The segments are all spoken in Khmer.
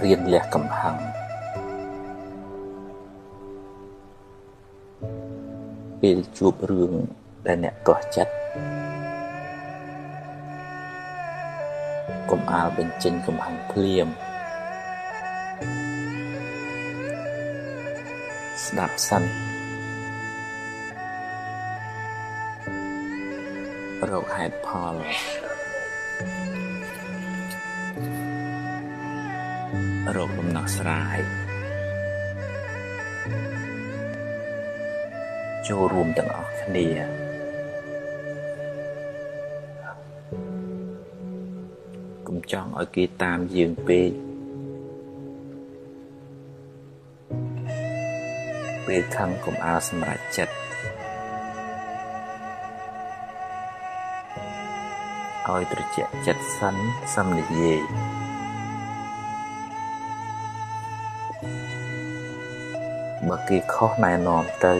រៀនលះកំហឹងពេលជួបរឿងដែលអ្នកទាស់ចិត្តកុំអាលបញ្ចេញកំហឹងភ្លាមស្ដាប់សិនរកហេតុផលរកដំណោះស្រាយចូលរួមទាំងអស់គ្នាកុំចង់ឲ្យគេតាមយើងពេកពេលខឹងកុំអាលសម្រេចចិត្តឲ្យត្រជាក់ចិត្តសិនសឹមនិយាយបើគេខុសណែនាំទៅ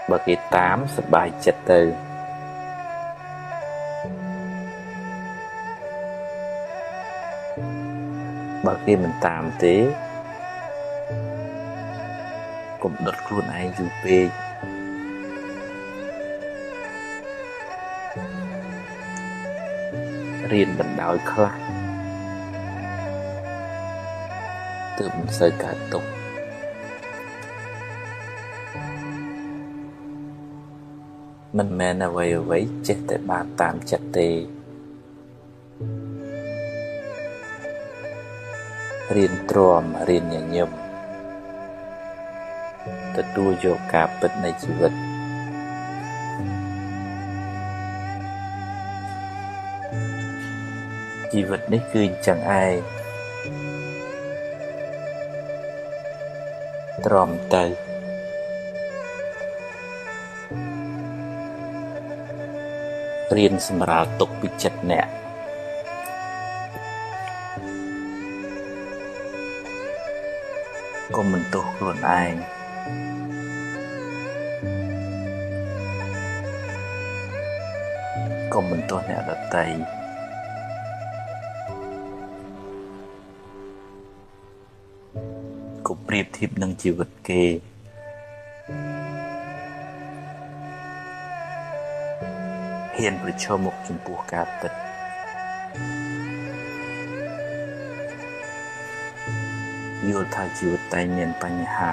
បើគេតាមសប្បាយចិត្តទៅបើគេមិនតាមទេកុំដុតខ្លួនឯងយូរពេករៀនបណ្ដោយខ្លះទើបមិនសូវកើតទុក្ខមិនមែនអ្វីចេះតែបានតាមចិត្តទេរៀនទ្រាំរៀនញញឹមទទួលយកការពិតនៃជីវិតជីវិតនេះគឺអញ្ចឹងឯងទ្រាំទៅរៀនសម្រាលទុកពីចិត្តអ្នកកុំបន្ទោសខ្លួនឯងកុំបន្ទោសអ្នកដទៃកុំប្រៀបធៀបនឹងជីវិតគេហ៊ានប្រឈមមុខចំពោះការពិតយល់ថាជីវិតតែមានបញ្ហា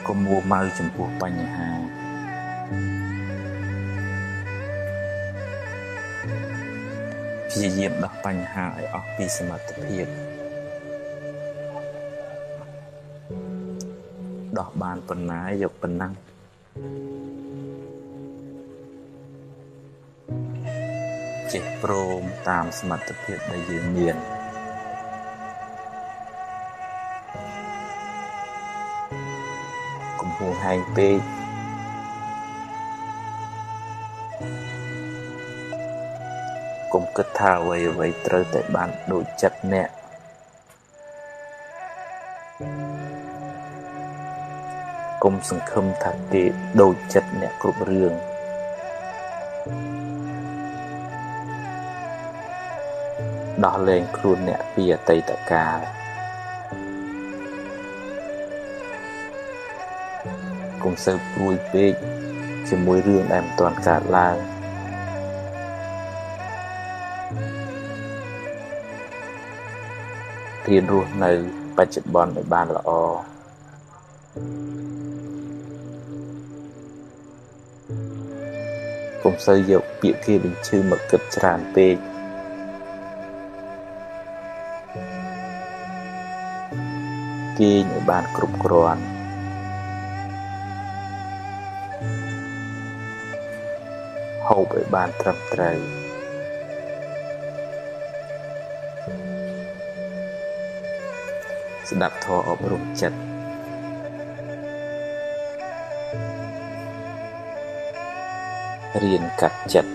កុំមួម៉ៅចំពោះបញ្ហាព្យាយាមដោះបញ្ហាឲ្យអស់ពីសមត្ថភាពដោះបានប៉ុណ្ណាយកប៉ុណ្ណឹងចេះព្រមតាមសមត្ថភាពដែលយើងមានកុំហួងហែងពេកកុំគិតថាអ្វីត្រូវតែបានដូចចិត្តអ្នកកុំសង្ឃឹមថាគេដូចចិត្តអ្នកគ្រប់រឿងដោះលែងខ្លួនអ្នកពីអតីតកាលកុំសូវព្រួយពេកជាមួយរឿងដែលមិនទាន់កើតឡើងរៀនរស់នៅបច្ចុប្បន្នឲ្យបានល្អកុំសូវយកពាក្យគេបញ្ឈឺមកគិតច្រើនពេកគេងឲ្យបានគ្រប់គ្រាន់ហូបឲ្យបានត្រឹមត្រូវស្ដាប់ធម៌អប់រំចិត្តរៀនកាត់ចិត្ត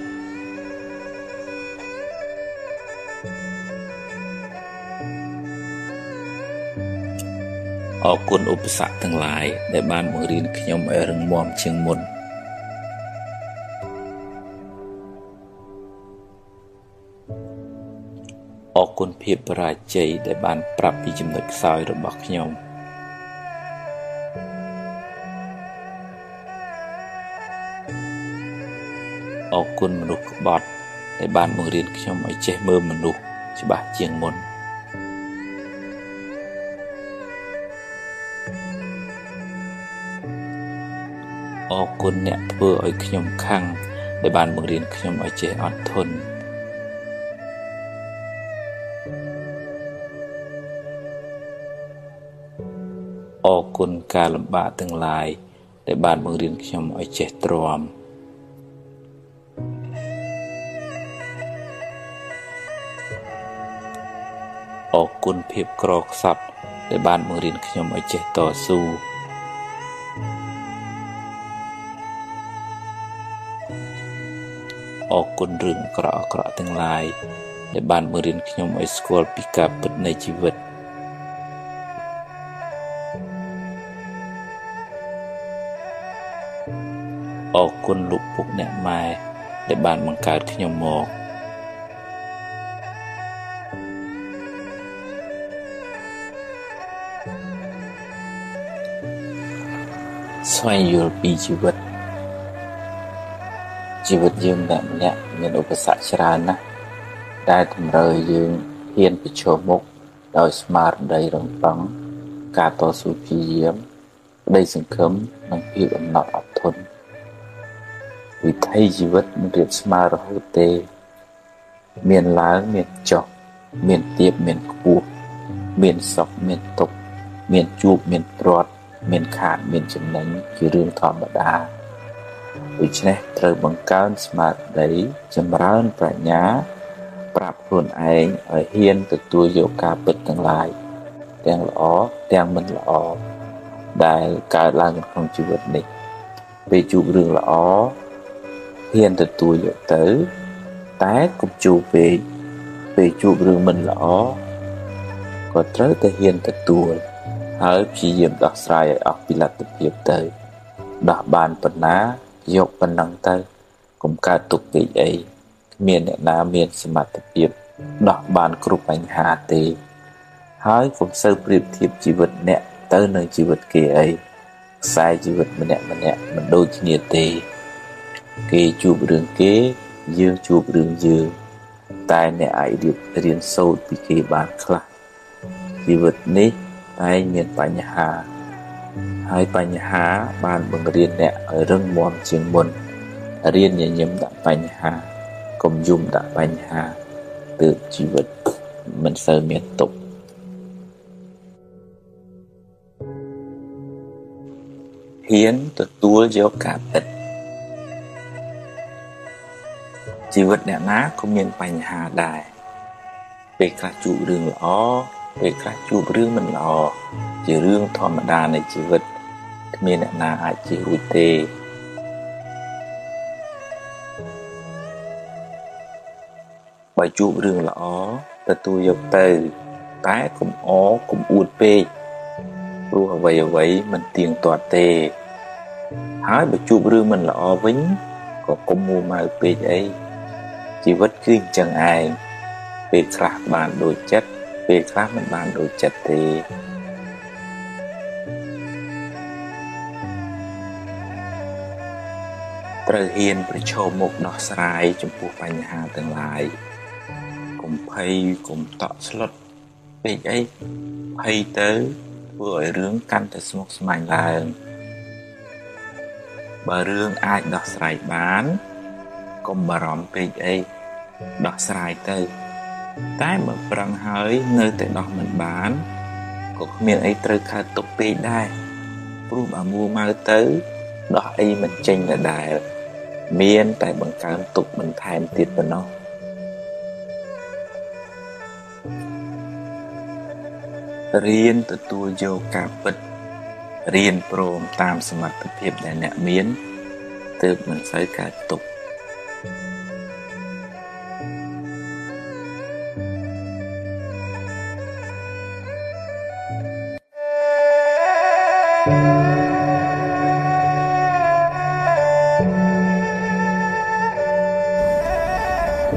អរគុណឧបសគ្គទាំងឡាយដែលបានបង្រៀនខ្ញុំឲ្យរឹងមាំជាងមុន គុណភាពបរាជ័យដែលបានប្រាប់ពីចំណុចខ្សោយរបស់ខ្ញុំអរគុណមនុស្សក្បត់ដែលបានបង្រៀនខ្ញុំឲ្យចេះមើលមនុស្សច្បាស់ជាងមុនអរគុណអ្នកធ្វើឲ្យខ្ញុំខឹងដែលបានបង្រៀនខ្ញុំឲ្យចេះអត់ធន់អរគុណការលំបាកទាំងឡាយដែលបានបង្រៀនខ្ញុំឲ្យចេះទ្រាំអរគុណភាពក្រខ្សត់ដែលបានបង្រៀនខ្ញុំឲ្យចេះតស៊ូអរគុណរឿងអាក្រក់ទាំងឡាយដែលបានបង្រៀនខ្ញុំឲ្យស្គាល់ពីការពិតនៃជីវិតអរគុណលោកពុកអ្នកម៉ែដែលបានបង្កើតខ្ញុំមកស្វែងយល់ពីជីវិតយើងម្នាក់មានឧបសគ្គច្រើនណាស់ដែលតម្រូវឲ្យយើងហ៊ានប្រឈមមុខដោយស្មារតីរឹងប៉ឹងការតស៊ូព្យាយាមក្តីសង្ឃឹមនិងភាពអំណត់អត់ធន់វិថីជីវិតមិនរៀបស្មើរហូតទេមានឡើងមានចុះមានទាបមានខ្ពស់មានសុខមានទុក្ខមានជួបមានព្រាត់មានខាតមានចំណេញជារឿងធម្មតាដូច្នេះត្រូវបង្កើនស្មារតីចម្រើនប្រាជ្ញាប្រាប់ខ្លួនឯងឲ្យហ៊ានទទួលយកការពិតទាំងឡាយទាំងល្អទាំងមិនល្អដែលកើតឡើងក្នុងជីវិតនេះពេលជួបរឿងល្អហ៊ានទទួលយកទៅតែកុំជួបពេលជួបរឿងមិនល្អក៏ត្រូវតែហ៊ានទទួលហើយព្យាយាមដោះស្រាយឲ្យអស់ពីលទ្ធភាពទៅដោះបានប៉ុណ្ណាយកប៉ុណ្ណឹងទៅកុំកើតទុក្ខពេកអីគ្មានអ្នកណាមានសមត្ថភាពដោះបានគ្រប់បញ្ហាទេហើយកុំសូវប្រៀបធៀបជីវិតអ្នកទៅនឹងជីវិតគេអីខ្សែជីវិតម្នាក់មិនដូចគ្នាទេគេជួបរឿងគេយើងជួបរឿងយើងតែអ្នកអាចរៀនសូត្រពីគេបានខ្លះជីវិតនេះតែមានបញ្ហាហើយបញ្ហាបានបង្រៀនអ្នកឲ្យរឹងមាំជាងមុនរៀនញញឹមដាក់បញ្ហាកុំយំដាក់បញ្ហាទើបជីវិតមិនសូវមានទុក្ខហ៊ានទទួលយកការពិតជីវិតអ្នកណាក៏មានបញ្ហាដែរពេលខ្លះជួបរឿងល្អពេលខ្លះជួបរឿងមិនល្អជារឿងធម្មតានៃជីវិតគ្មានអ្នកណាអាចជៀសរួចទេបើជួបរឿងល្អទទួលយកទៅតែកុំអួតពេកព្រោះអ្វីមិនទៀងទាត់ទេហើយបើជួបរឿងមិនល្អវិញក៏កុំមួម៉ៅពេកអីជីវិតគឺអញ្ចឹងឯងពេលខ្លះបានដូចចិត្តពេលខ្លះមិនបានដូចចិត្តទេត្រូវហ៊ានប្រឈមមុខដោះស្រាយចំពោះបញ្ហាទាំងឡាយកុំភ័យកុំតក់ស្លុតពេកអីភ័យទៅធ្វើឲ្យរឿងកាន់តែស្មុគស្មាញឡើងបើរឿងអាចដោះស្រាយបានកុំបារម្ភពេកអីដោះស្រាយទៅតែបើប្រឹងហើយនៅតែដោះមិនបានក៏គ្មានអីត្រូវកើតទុកពេកដែរព្រោះបើមួម៉ៅទៅដោះអីមិនចេញដដែលមានតែបង្កើនទុកបន្ថែមទៀតប៉ុណ្ណោះរៀនទទួលយកការពិតរៀនព្រមតាមសមត្ថភាពដែលអ្នកមានទើបមិនសូវកើតទុក្ខ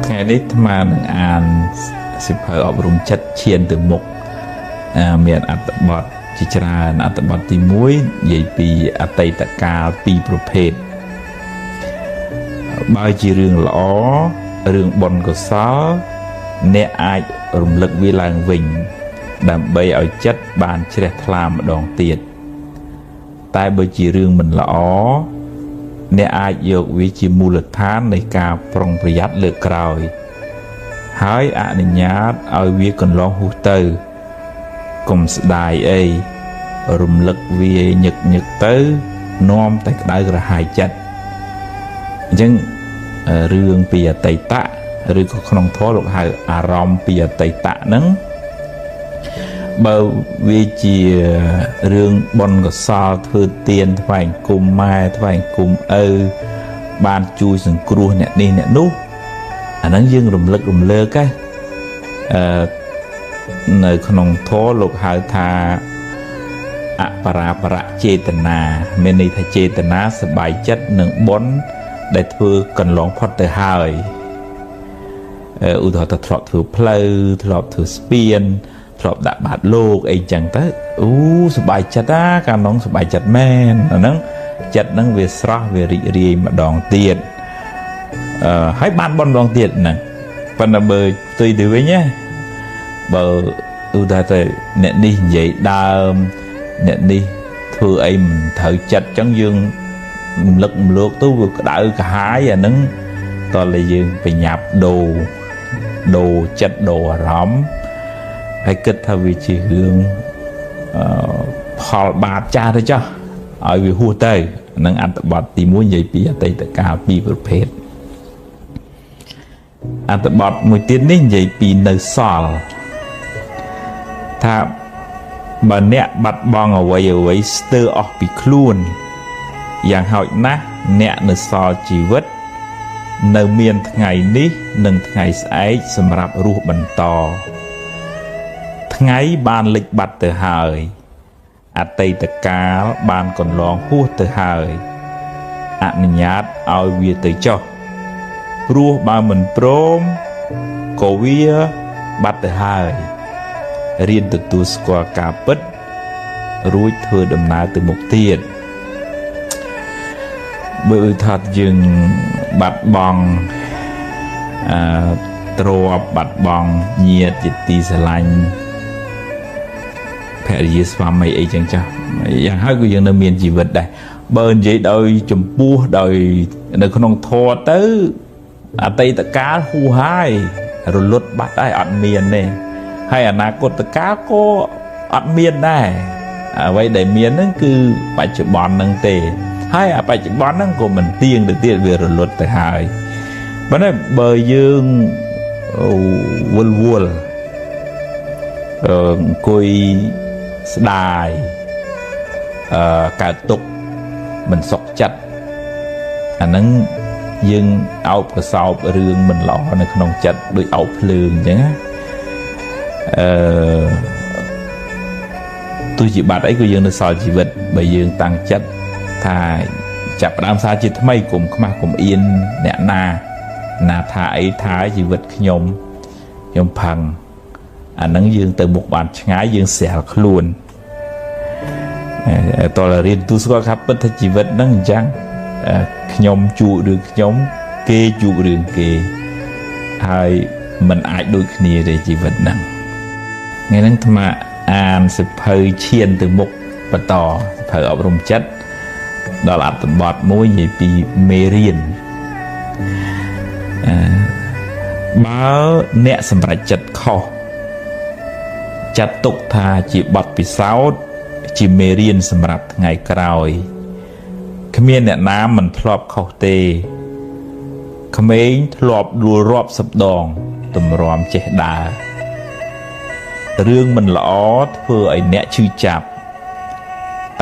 ថ្ងៃនេះអាត្មានឹងអាន សិភៅអប់រំចិត្តឈានទៅមុខមានអត្ថបទជាច្រើនអត្ថបទទី1និយាយពីអតីតកាល2ប្រភេទបើជារឿងល្អរឿងបុណ្យកុសលអ្នកអាចរំលឹកវាឡើងវិញដើម្បីឲ្យចិត្តបានជ្រះថ្លាម្ដងទៀតតែបើជារឿងមិនល្អអ្នកអាចយកវាជាមូលដ្ឋាននៃការប្រុងប្រយ័ត្នលើកក្រោយហើយអនុញ្ញាតឲ្យវាកន្លងហួសទៅកុំស្ដាយអីរំលឹកវាញឹកទៅនាំតែក្តៅក្រហាយចិត្តអញ្ចឹងរឿងពីអតីតឬក៏ក្នុងធម៌លោកហៅអារម្មណ៍ពីអតីតហ្នឹងបើវាជារឿងបុណ្យកុសលធ្វើទានថ្វាយគុំម៉ែថ្វាយគុំឪបានជួយសង្គ្រោះអ្នកនេះអ្នកនោះអាហ្នឹងយើងរំលឹករំលើកនៅក្នុងធម៌លោកហៅថាអបរាបរៈចេតនាមានន័យថាចេតនាសប្បាយចិត្តនឹងបុណ្យដែលធ្វើកន្លងផុតទៅហើយឧទាហរណ៍ថាធ្លាប់ធ្វើផ្លូវធ្លាប់ធ្វើស្ពានធ្លាប់ដាក់បាតលោកអីចឹងទៅសប្បាយចិត្តកាលនោះសប្បាយចិត្តមែនអាហ្នឹងចិត្តហ្នឹងវាស្រស់វារីករាយម្ដងទៀតហើយបានបន់ម្ដងទៀតហ្នឹងប៉ុន្តែបើផ្ទុយទៅវិញណាបើឧទាហរណ៍ទៅអ្នកនេះនិយាយដើមអ្នកនេះធ្វើអីមិនត្រូវចិត្តចឹងយើងរំលឹករំលកទៅវាក្តៅក្រហាយអាហ្នឹងតើតែយើងបញ្ញាប់ដូរចិត្តដូរអារម្មណ៍ហើយគិតថាវាជារឿងផលបាបចាស់ទៅចុះឲ្យវាហួសទៅនឹងអត្ថបទទី1និយាយពីអតីតកាល2ប្រភេទអត្ថបទមួយទៀតនេះនិយាយពីនៅសល់ថាបើអ្នកបាត់បង់អ្វីស្ទើរអស់ពីខ្លួនយ៉ាងហោចណាស់អ្នកនៅសល់ជីវិតនៅមានថ្ងៃនេះនិងថ្ងៃស្អែកសម្រាប់រស់បន្តថ្ងៃបានលិចបាត់ទៅហើយអតីតកាលបានកន្លងហួសទៅហើយអនុញ្ញាតឲ្យវាទៅចុះព្រោះបើមិនព្រមក៏វាបាត់ទៅហើយរៀនទទួលស្គាល់ការពិតរួចធ្វើដំណើរទៅមុខទៀតបើថាយើងបាត់បង់ទ្រព្យបាត់បង់ញាតិជាទីស្រឡាញ់ភរិយាស្វាមីអីចឹងចាស់យ៉ាងហើយក៏យើងនៅមានជីវិតដែរបើនិយាយដោយចម្ពោះដោយនៅក្នុងធម៌ទៅអតីតកាលហួសហើយរលត់បាត់ហើយអត់មានទេហើយអនាគតកាលក៏អត់មានដែរអ្វីដែលមានហ្នឹងគឺបច្ចុប្បន្នហ្នឹងទេហើយបច្ចុប្បន្នហ្នឹងក៏មិនទៀងទៅទៀតវារលត់ទៅហើយប៉ុន្តែបើយើងវល់អង្គុយស្ដាយកើតទុកមិនសុខចិត្តអាហ្នឹងយើងអោបកសោបរឿងមិនល្អនៅក្នុងចិត្តដូចអោបភ្លើងអញ្ចឹងទោះជាបាត់អីក៏យើងនៅសល់ជីវិតបើយើងតាំងចិត្តថាចាប់ផ្ដើមសារជាថ្មីកុំខ្មាស់កុំអៀនអ្នកណាថាអីថាជីវិតខ្ញុំផឹងអាហ្នឹងយើងទៅមុខបានឆ្ងាយយើងស្រាលខ្លួនតើរៀនទូស្គាល់ថាពិតថាជីវិតហ្នឹងអញ្ចឹងខ្ញុំជួបរឿងខ្ញុំគេជួបរឿងគេហើយมันអាចដូចគ្នាទេជីវិតហ្នឹងថ្ងៃហ្នឹងអាត្មាអានសិភៅឈានទៅមុខបន្តសិភៅអប់រំចិត្តដល់អត្ថបទមួយនិយាយពីមេរៀនបើអ្នកសម្រេចចិត្តខុសចាត់ទុកថាជាបទពិសោធន៍ជាមេរៀនសម្រាប់ថ្ងៃក្រោយគ្មានអ្នកណាមិនធ្លាប់ខុសទេក្មេងធ្លាប់ដួលរាប់សិបដងទម្រាំចេះដើររឿងមិនល្អធ្វើឲ្យអ្នកឈឺចាប់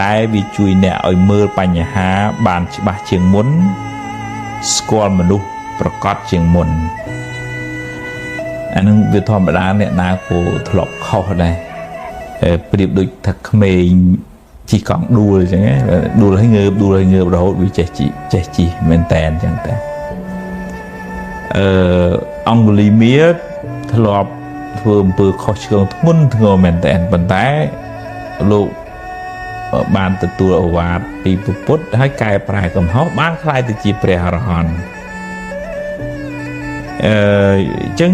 តែវាជួយអ្នកឲ្យមើលបញ្ហាបានច្បាស់ជាងមុនស្គាល់មនុស្សប្រកបជាងមុនអានឹងវាធម្មតាអ្នកណាក៏ធ្លាប់ខុសដែរប្រៀបដូចថាក្មេងជិះកង់ដួលអញ្ចឹងដួលឲ្យងើបរហូតវាចេះជិះមែនតែនអញ្ចឹងតែអង្គុលីមៀធ្លាប់ ធ្វើអំពើខុសឆ្គងធ្ងន់ធ្ងរមែនតែនប៉ុន្តែលោកបានទទួលឱវាទពីពុទ្ធហើយកែប្រែកំហុសបានខ្លាយទៅជាព្រះអរហន្តអញ្ចឹង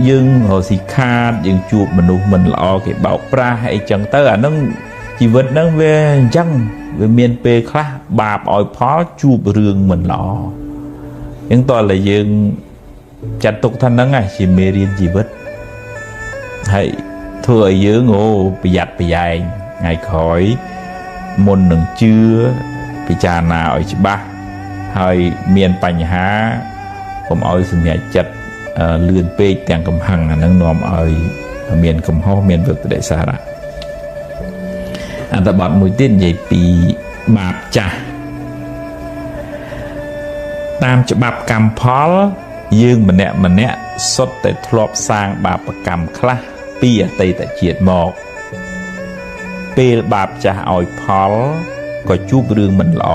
យើងរកស៊ីខាតយើងជួបមនុស្សមិនល្អគេបោកប្រាស់អីចឹងទៅអានឹងជីវិតហ្នឹងវាអញ្ចឹងវាមានពេលខ្លះបាបឲ្យផលជួបរឿងមិនល្អអញ្ចឹងតើតែយើងចាត់ទុកថាហ្នឹងជាមេរៀនជីវិតហើយធ្វើឲ្យយើងប្រយ័ត្នប្រយែងថ្ងៃក្រោយមុននឹងជឿពិចារណាឲ្យច្បាស់ហើយមានបញ្ហាកុំឲ្យសម្រេចចិត្តលឿនពេកទាំងកំហឹងអានឹងនាំឲ្យមានកំហុសមានវិបត្តិសារៈអត្ថបទមួយទៀតនិយាយពីបាបចាស់តាមច្បាប់កម្មផលយើងម្នាក់សុទ្ធតែធ្លាប់សាងបាបកម្មខ្លះពីអតីតជាតិមកពេលបាបចាស់ឲ្យផលក៏ជួបរឿងមិនល្អ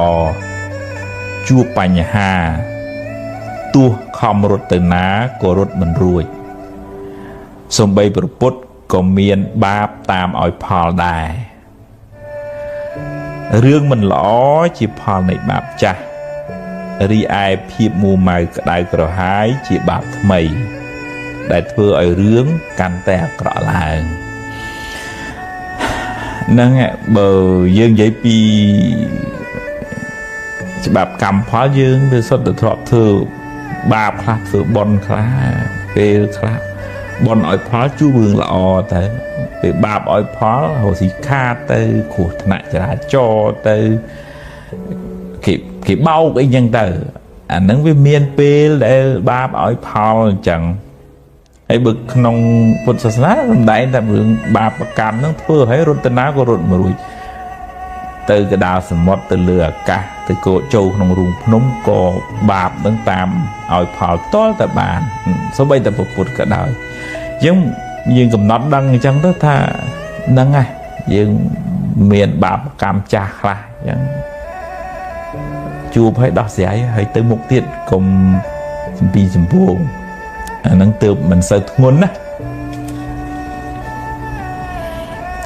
ជួបបញ្ហាទោះខំរត់ទៅណាក៏រត់មិនរួចសំបីប្រពុតក៏មានបាបតាមឲ្យផលដែររឿងមិនល្អជាផលនៃបាបចាស់រីឯភាពមួម៉ៅក្តៅក្រហាយជាបាបថ្មីដែលធ្វើឲ្យរឿងកាន់តែអាក្រក់ឡើងហ្នឹងបើយើងនិយាយពីច្បាប់កម្មផលយើងវាសុទ្ធតែធ្លាប់ធ្វើបាបខ្លះធ្វើបុណ្យខ្លះពេលខ្លះបុណ្យឲ្យផលជួបរឿងល្អទៅពេលបាបឲ្យផលរស់ស៊ីខាតទៅគ្រោះថ្នាក់ចរាចរណ៍ទៅគេបោកអីចឹងទៅអាហ្នឹងវាមានពេលដែលបាបឲ្យផលអញ្ចឹងហើយបើក្នុងពុទ្ធសាសនាសម្ដែងតែរឿងបាបកម្មហ្នឹងធ្វើឲ្យរត់ទៅណាក៏រត់មិនរួចទៅកដាលសមុទ្រទៅលើអាកាសទៅកោចូលក្នុងរូងភ្នំក៏បាបហ្នឹងតាមឲ្យផលតលតែបានសូម្បីតែពុទ្ធក៏ដោយអញ្ចឹងយើងកំណត់ដឹងអញ្ចឹងទៅថាហ្នឹងហើយយើងមានបាបកម្មចាស់ខ្លះអញ្ចឹងជួបឲ្យដោះស្រាយហើយទៅមុខទៀតកុំចំពីចម្ពោងអាហ្នឹងទើបមិនសូវធ្ងន់ណា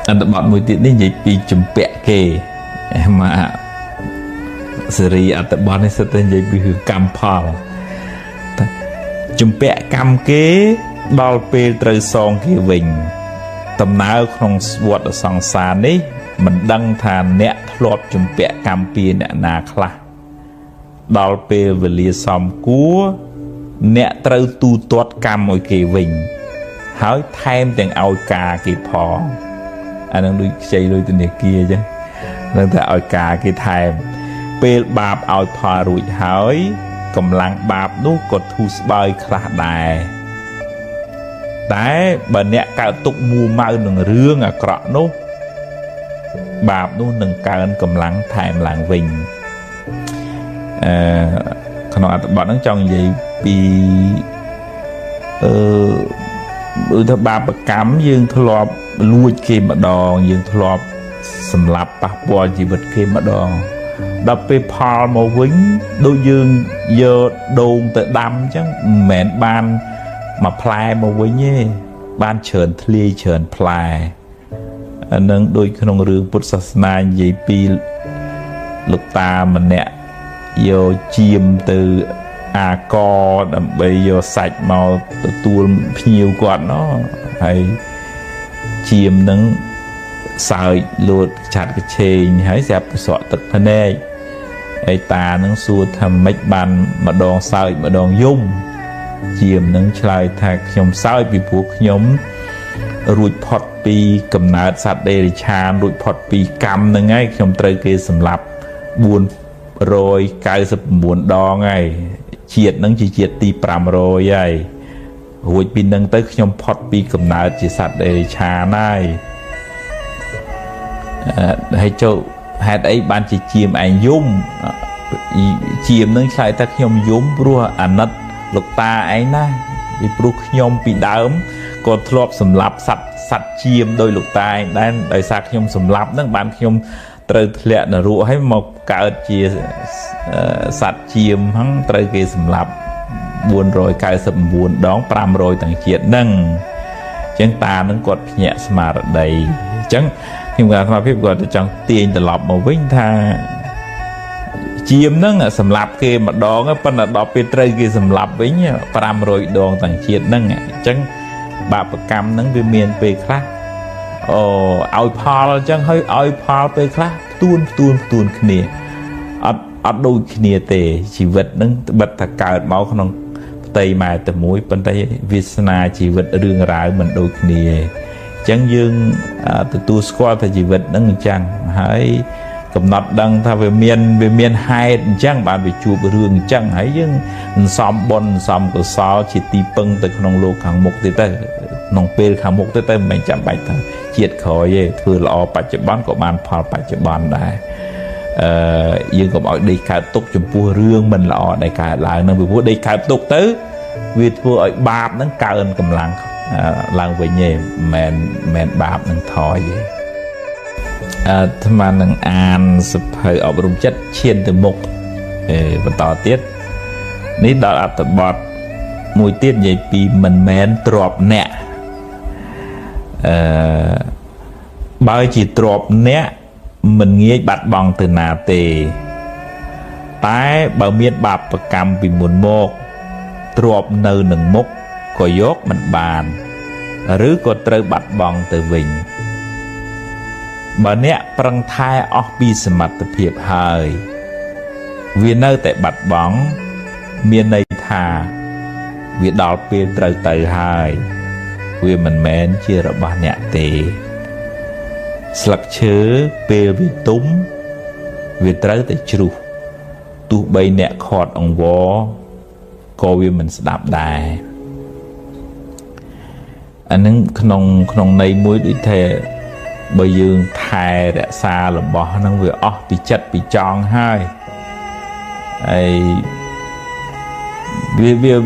អត្ថបទមួយទៀតនេះនិយាយពីចម្ពាក់គេមកសេរីអត្ថបទនេះសិតតែនិយាយពីកម្មផលចម្ពាក់កម្មគេដល់ពេលត្រូវសងគេវិញដំណើរក្នុងវដ្តសង្សារនេះមិនដឹងថាអ្នកធ្លាប់ចម្ពាក់កម្មពីអ្នកណាខ្លះដល់ពេលវេលាសមគួរអ្នកត្រូវទូទាត់កម្មឲ្យគេវិញហើយថែមទាំងឲ្យការគេផងអានឹងដូចខ្ចីលុយធនាគារអញ្ចឹងនឹងតែឲ្យការគេថែមពេលបាបឲ្យផលរួចហើយកម្លាំងបាបនោះក៏ធូរស្បើយខ្លះដែរតែបើអ្នកកើតទុកមួម៉ៅនឹងរឿងអាក្រក់នោះបាបនោះនឹងកើនកម្លាំងថែមឡើងវិញក្នុងអត្ថបទហ្នឹងចង់និយាយពីថាបាបកម្មយើងធ្លាប់លួចគេម្ដងយើងធ្លាប់សម្លាប់ប៉ះពាល់ជីវិតគេម្ដងដល់ពេលផលមកវិញដូចយើងយកដូងទៅដាំអញ្ចឹងមិនមែនបានមកផ្លែមកវិញទេបានច្រើនធ្លាយច្រើនផ្លែអានឹងដូចក្នុងរឿងពុទ្ធសាសនានិយាយពីលោកតាម្នាក់យកជាមទៅអាកដើម្បីយកសាច់មកទទួលភ្ញៀវគាត់ណោះហើយជាមនឹងសើចលួតឆាត់កឆេងហើយស្រាប់ទៅស្រក់ទឹកភ្នែកហើយតានឹងសួរថាម៉េចបានម្ដងសើចម្ដងយំជាមនឹងឆ្លើយថាខ្ញុំសើចពីព្រោះខ្ញុំរួចផុតពីកំណើតសត្វដេរិឆានរួចផុតពីកម្មហ្នឹងហើយខ្ញុំត្រូវគេសម្លាប់499ដងហើយជាតិហ្នឹងជាជាតិទី500ហើយរួចពីហ្នឹងទៅខ្ញុំផុតពីកំណើតជាសត្វដេរិឆានហើយចូលហេតុអីបានជាជាមឯងយំជាមនឹងឆ្លើយថាខ្ញុំយំព្រោះអាណិតលោកតាឯងណាពីព្រោះខ្ញុំពីដើមក៏ធ្លាប់សម្លាប់សត្វជាមដោយលោកតាឯងដែរដោយសារខ្ញុំសម្លាប់ហ្នឹងបានខ្ញុំត្រូវធ្លាក់នរកឲ្យមកកើតជាសត្វជាមហ្នឹងត្រូវគេសម្លាប់499ដង500ទាំងជាតិហ្នឹង chẳng ta nâng quật nhẹ mà ở đây chẳng nhưng mà mà phép gọi là chẳng tiền từ lọc mà vinh tha chiêm nâng sầm lạp kia mà đón á phân là đọc bên tây kia sầm lạp với nhá pram rồi đòn tầng chiết nâng chẳng bà bậc cam nâng về miền về khác ao Paul chẳng hơi ao Paul về khác tuôn kia ở đôi kia tề chỉ vật nâng bật thật cào máu không tây mai từ mũi bên tây Việt Nam chỉ vật đường rải mình đôi kia chẳng dương từ tu squat thì chỉ vật nâng chẳng hãy cầm nọt đăng ta về miền hai chẳng bạn bị chụp rương chẳng hãy dương xóm bon xóm của sao chỉ tì pưng từក្នុងលោកខាងមុខទៅក្នុងពេលខាងមុខទៅមិនចាំបាច់ថាជាតិក្រោយទេធ្វើល្អបច្ចុប្បន្នក៏បានផលបច្ចុប្បន្នដែរយើងកុំឲ្យដេកកើតទុកចំពោះរឿងមិនល្អដែលកើតឡើងនឹងពីព្រោះដេកកើតទុកទៅវាធ្វើឲ្យបាបហ្នឹងកើនកម្លាំងឡើងវិញទេមិនបាបនឹងថយទេអាត្មានឹងអានសភៅអប់រំចិត្តឈានទៅមុខបន្តទៀតនេះដល់អត្ថបទមួយទៀតនិយាយពីមិនមែនទ្របអ្នកបើជាទ្របអ្នកមិនងាយបាត់បង់ទៅណាទេតែបើមានបាបកម្មពីមុនមកទ្របនៅនឹងមុខក៏យកមិនបានឬក៏ត្រូវបាត់បង់ទៅវិញបើអ្នកប្រឹងថែអស់ពីសមត្ថភាពហើយវានៅតែបាត់បង់មានន័យថាវាដល់ពេលត្រូវទៅហើយវាមិនមែនជារបស់អ្នកទេស្លឹកឈើពេលវាទុំវាត្រូវតែជ្រុះទោះបីអ្នកខាត់អង្វរក៏វាមិនស្ដាប់ដែរអានឹងក្នុងន័យមួយដូចថាបើយើងថែរក្សារបស់ហ្នឹងវាអស់ពីចិត្តពីចង់ហើយហើយ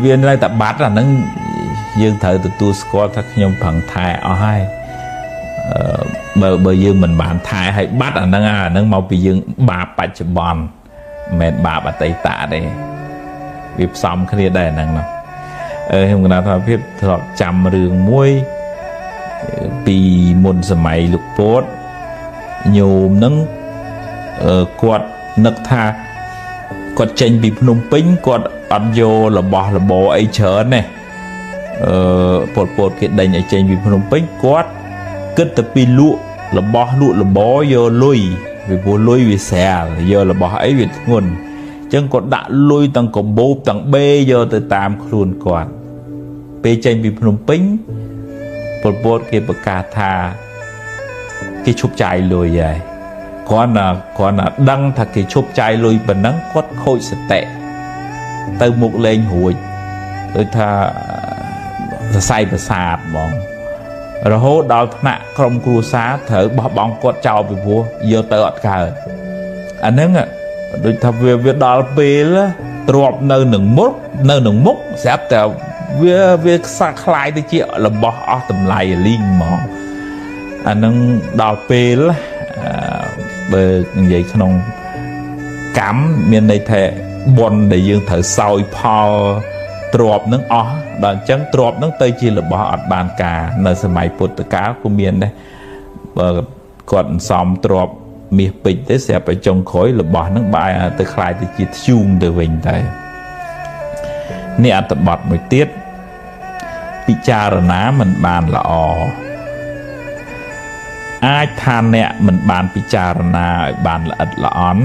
វានៅតែបាត់អាហ្នឹងយើងត្រូវទទួលស្គាល់ថាខ្ញុំប្រឹងថែអស់ហើយបើយើងមិនបានថែឲ្យបាត់អាហ្នឹងមកពីយើងបាបបច្ចុប្បន្នមិនមែនបាបអតីតទេវាផ្សំគ្នាដែរហ្នឹងណាខ្ញុំគណថាភាពធ្លាប់ចាំរឿងមួយពីមុនសម័យលោកពោតញោមហ្នឹងគាត់នឹកថាគាត់ចេញពីភ្នំពេញគាត់អត់យករបស់របរអីច្រើនទេពលពតគេដេញឲ្យចេញពីភ្នំពេញគាត់គិតទៅពីលក់របស់លក់របរយកលុយពីព្រោះលុយវាស្រាលយករបស់អីវាធ្ងន់អញ្ចឹងគាត់ដាក់លុយទាំងកបោបទាំងបេយកទៅតាមខ្លួនគាត់ពេលចេញពីភ្នំពេញពលពតគេប្រកាសថាគេឈប់ចាយលុយហើយគាត់ណាដឹងថាគេឈប់ចាយលុយប៉ុណ្ណឹងគាត់ខូចសតិទៅមុខលេងរួចដូចថាសរសៃប្រសាទហ្មងរហូតដល់ថ្នាក់ក្រុមគ្រួសារត្រូវបោះបង់គាត់ចោលពីព្រោះយកទៅអត់កើតអាហ្នឹងដូចថាវាដល់ពេលទ្របនៅនឹងមុខស្រាប់តែវាខ្សែខ្លាយទៅជារបស់អស់តម្លៃលីងហ្មងអានឹងដល់ពេលបើនិយាយក្នុងកម្មមានន័យថាបុណ្យដែលយើងត្រូវសោយផលទ្របនឹងអស់ដល់អញ្ចឹងទ្របនឹងទៅជារបស់អត់បានការនៅសម័យពុទ្ធកាលក៏មានដែរបើគាត់សំទ្របមាសពេជ្រទៅស្រាប់តែចុងក្រោយរបស់នឹងបែរទៅខ្លាយទៅជាធ្យូងទៅវិញតែនេះអត្ថបទមួយទៀតពិចារណាមិនបានល្អអាចថាអ្នកមិនបានពិចារណាឲ្យបានល្អិតល្អន់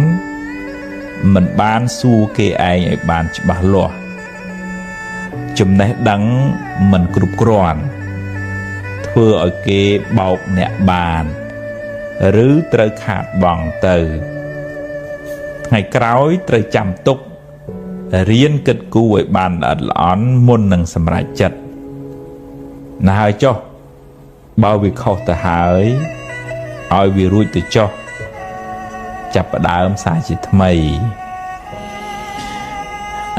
មិនបានសួរគេឯងឲ្យបានច្បាស់លាស់ចំណេះដឹងមិនគ្រប់គ្រាន់ធ្វើឲ្យគេបោកអ្នកបានឬត្រូវខាតបង់ទៅថ្ងៃក្រោយត្រូវចាំទុករៀនគិតគូរឲ្យបានល្អិតល្អន់មុននឹងសម្រេចចិត្តណាហើយចុះបើវាខុសទៅហើយឲ្យវារួចទៅចុះចាប់ផ្ដើមសារជាថ្មី